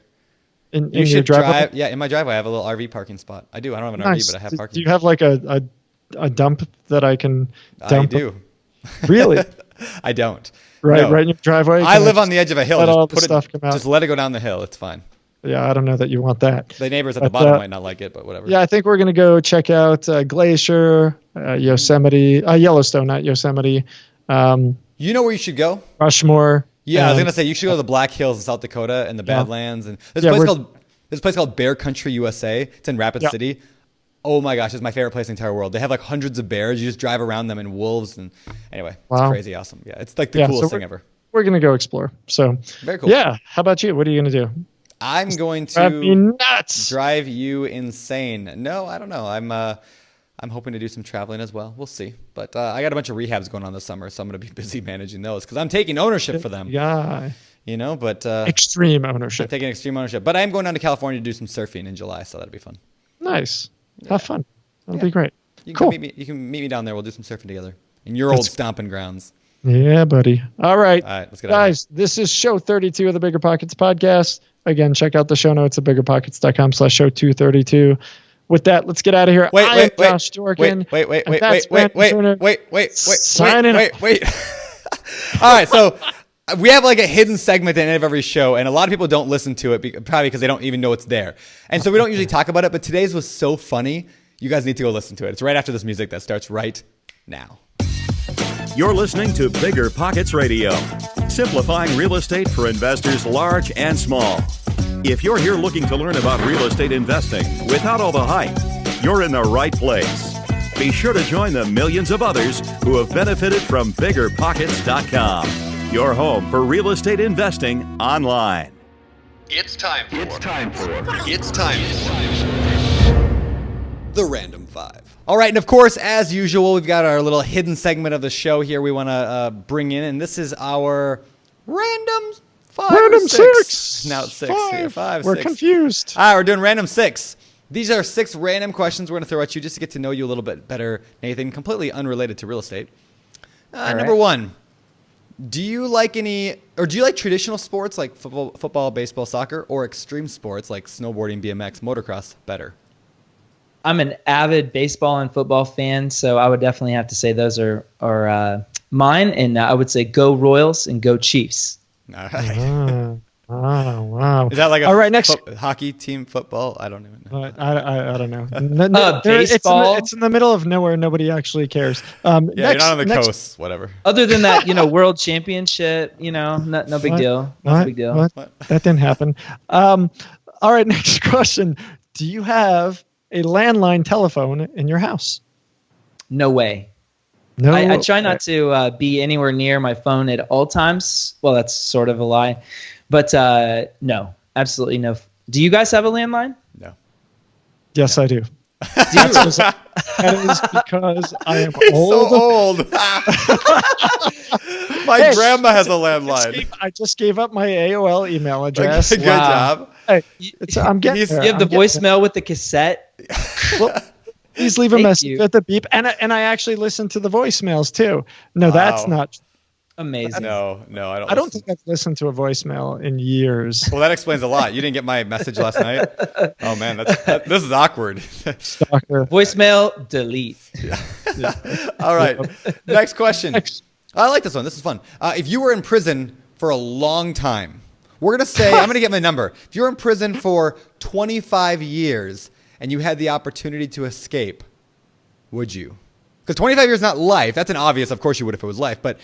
In your driveway? Yeah, in my driveway, I have a little RV parking spot. I do. I don't have an RV, but I have parking. Do you have like a dump that I can dump? I do. Really? I don't. Right in your driveway? I live on the edge of a hill. Just let it go down the hill. It's fine. Yeah, I don't know that you want that. The neighbors at the bottom might not like it, but whatever. Yeah, I think we're going to go check out Glacier, Yosemite, Yellowstone, not Yosemite. You know where you should go? Rushmore. Yeah, I was going to say you should go to the Black Hills in South Dakota and the Badlands. And there's a place called Bear Country, USA. It's in Rapid City. Oh my gosh, it's my favorite place in the entire world. They have like hundreds of bears. You just drive around them and wolves. And anyway, it's crazy awesome. Yeah, it's like the coolest thing ever. We're going to go explore. So very cool. Yeah. How about you? What are you going to do? I'm going to drive me nuts. Drive you insane. No, I don't know. I'm hoping to do some traveling as well. We'll see. But I got a bunch of rehabs going on this summer, so I'm going to be busy managing those because I'm taking ownership for them. Yeah. You know, but extreme ownership. I'm taking extreme ownership. But I am going down to California to do some surfing in July, so that'll be fun. Nice. Have fun. That'll be great. You can meet me down there. We'll do some surfing together in your old stomping grounds. Yeah, buddy. All right. All right, let's get out of Guys, this is show 32 of the Bigger Pockets podcast. Again, check out the show notes at biggerpockets.com/show 232. With that, let's get out of here. I am Josh Dorkin. Wait. Signing All right, so we have like a hidden segment at the end of every show, and a lot of people don't listen to it probably because they don't even know it's there. And so we don't usually talk about it, but today's was so funny. You guys need to go listen to it. It's right after this music that starts right now. You're listening to Bigger Pockets Radio, simplifying real estate for investors large and small. If you're here looking to learn about real estate investing without all the hype, you're in the right place. Be sure to join the millions of others who have benefited from BiggerPockets.com, your home for real estate investing online. It's time for The Random Five. All right, and of course, as usual, we've got our little hidden segment of the show here we want to bring in, and this is our Random Five. Random six. six. Now it's six. Five, We're six. confused. All right, we're doing Random Six. These are 6 random questions we're going to throw at you just to get to know you a little bit better, Nathan, completely unrelated to real estate. Number 1, do you like traditional sports like football, baseball, soccer, or extreme sports like snowboarding, BMX, motocross better? I'm an avid baseball and football fan, so I would definitely have to say those are mine, and I would say go Royals and go Chiefs. All right. Wow. Is that like a all right, next hockey team, football? I don't even know. I don't know. Baseball. It's in the middle of nowhere. Nobody actually cares. You're not on the coast. Whatever. Other than that, world championship, no big deal. No big deal. What? That didn't happen. All right, next question. Do you have a landline telephone in your house? No way. No. I try not to be anywhere near my phone at all times. Well, that's sort of a lie. But no, absolutely no. Do you guys have a landline? No. Yes, I do. That is because I am He's old. so old. My grandma has a landline. I just gave up my AOL email address. Good job. Hey, I'm getting there. You have the voicemail with the cassette. Well, please leave a Thank message you. at the beep, and I actually listen to the voicemails too. No, that's not. Amazing. No, I I don't think I've listened to a voicemail in years. Well, that explains a lot. You didn't get my message last night. Oh man, this is awkward. Stalker. Voicemail, delete. All right, next question. I like this one. This is fun. If you were in prison for a long time, we're gonna say I'm gonna get my number. If you're in prison for 25 years and you had the opportunity to escape, would you? Because 25 years is not life. That's an obvious. Of course you would if it was life, but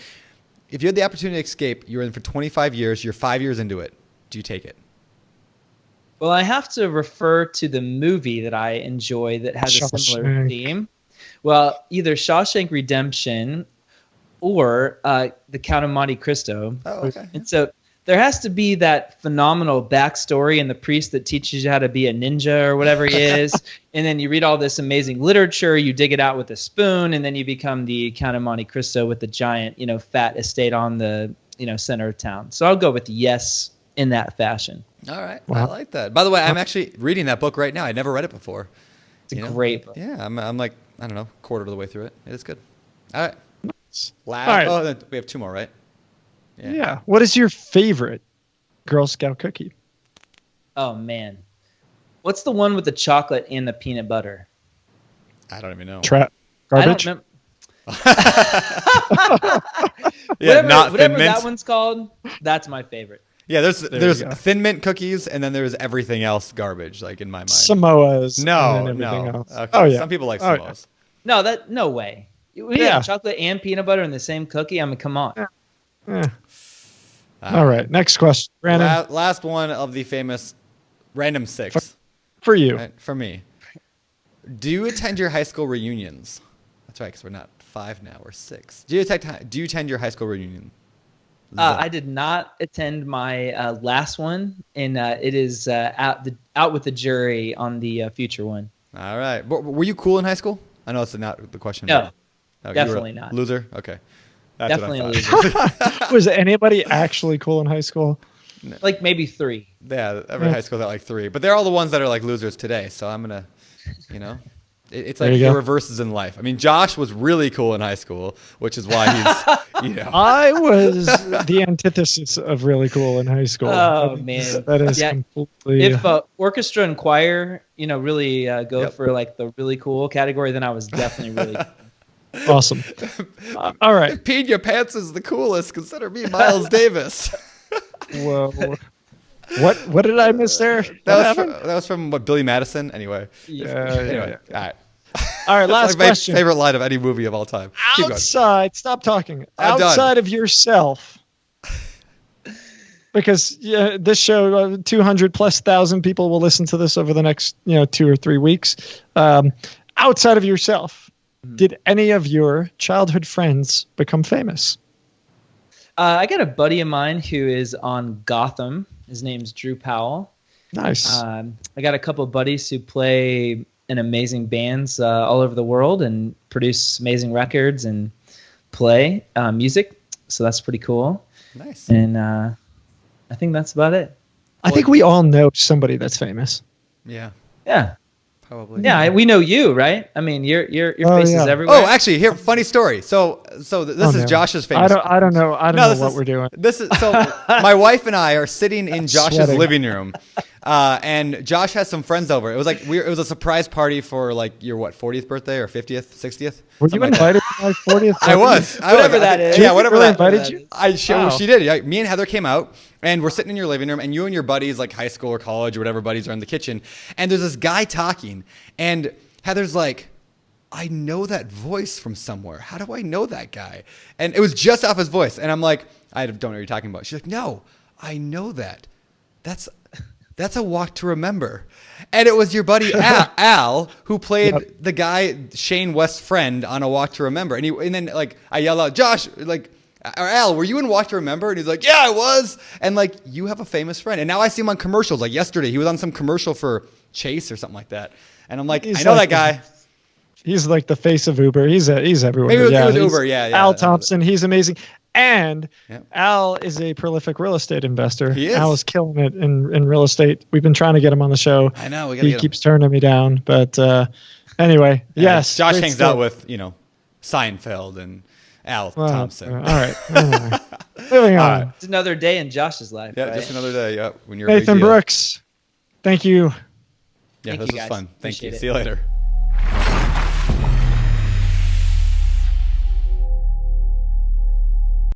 if you had the opportunity to escape, you're in for 25 years, you're 5 years into it, do you take it? Well, I have to refer to the movie that I enjoy that has a similar theme. Well, either Shawshank Redemption or The Count of Monte Cristo. Oh, okay. And so there has to be that phenomenal backstory and the priest that teaches you how to be a ninja or whatever he is. And then you read all this amazing literature, you dig it out with a spoon, and then you become the Count of Monte Cristo with the giant, fat estate on the, center of town. So I'll go with yes in that fashion. All right. Wow. I like that. By the way, I'm actually reading that book right now. I never read it before. It's a great book. Yeah, I'm like, I don't know, quarter of the way through it. It is good. All right. All right. Oh, we have 2 more, right? Yeah. What is your favorite Girl Scout cookie? Oh, man. What's the one with the chocolate and the peanut butter? I don't even know. Garbage? I don't remember. Whatever that one's called, that's my favorite. Yeah, there's Thin Mint cookies, and then there's everything else garbage, like in my mind. Samoas. No. Else. Okay. Oh, yeah. Some people like Samoas. Yeah. No way. Yeah, chocolate and peanut butter in the same cookie. I mean, come on. All right. Next question, Brandon. Last one of the famous Random 6. For you. Right, for me. Do you attend your high school reunions? That's right, because we're not 5 now, we're 6. Do you attend your high school reunion? I did not attend my last one, and it is out with the jury on the future one. All right. Were you cool in high school? I know it's not the question. No, okay, definitely not. Loser? Okay. That's definitely a loser. Was anybody actually cool in high school? Like maybe 3. Yeah, every high school's at like 3. But they're all the ones that are like losers today, so I'm going to, it's like the reverses in life. I mean, Josh was really cool in high school, which is why You know. I was the antithesis of really cool in high school. Oh, man. That is completely. If orchestra and choir, really go for like the really cool category, then I was definitely really cool. Awesome. All right. If peeing your pants is the coolest, consider me Miles Davis. Whoa. What did I miss there? That was from what, Billy Madison? Anyway. Yeah. All right. All right, last Like my question. favorite line of any movie of all time. Keep going. Outside, stop talking. I'm done. Outside of yourself. Because this show, 200 plus thousand people will listen to this over the next 2 or 3 weeks. Outside of yourself, did any of your childhood friends become famous? I got a buddy of mine who is on Gotham. His name's Drew Powell. Nice. I got a couple of buddies who play in amazing bands all over the world and produce amazing records and play music. So that's pretty cool. Nice. And I think that's about it. I think we all know somebody that's famous. Yeah. Yeah. Probably. Yeah, we know you, right? I mean, your face is everywhere. Oh, actually, here, funny story. So this is Josh's famous. I don't know what we're doing. This is so. My wife and I are sitting in Josh's sweating. living room, and Josh has some friends over. It was like it was a surprise party for like your 40th birthday or 50th, 60th. Were you invited to my 40th? I was. Whatever that is. Yeah, whatever really that. invited you? Wow. She did. Yeah, me and Heather came out, and we're sitting in your living room, and you and your buddies, like high school or college or whatever buddies, are in the kitchen, and there's this guy talking, and Heather's like, I know that voice from somewhere. How do I know that guy? And it was just off his voice, and I'm like, I don't know what you're talking about. She's like, no, I know that. That's a Walk to Remember. And it was your buddy Al who played the guy Shane West's friend on A Walk to Remember. And then like I yell out, Josh, like, or Al, were you in Walk to Remember? And he's like, yeah, I was. And like, you have a famous friend. And now I see him on commercials. Like yesterday, he was on some commercial for Chase or something like that. And I'm like, I know that guy. He's like the face of Uber. He's everywhere. Maybe it was Uber. Yeah. Al Thompson. He's amazing. And Al is a prolific real estate investor. He is. Al is killing it in real estate. We've been trying to get him on the show. I know. He keeps turning me down. But anyway, yes. Josh hangs out with, Seinfeld and Al Thompson. All right. Anyway. Moving on. It's another day in Josh's life. Yeah, right? just another day. Yeah, when you're Nathan a big deal. Brooks, thank you. Yeah, Thank this you, was guys. fun. Thank Appreciate you. it. See you later.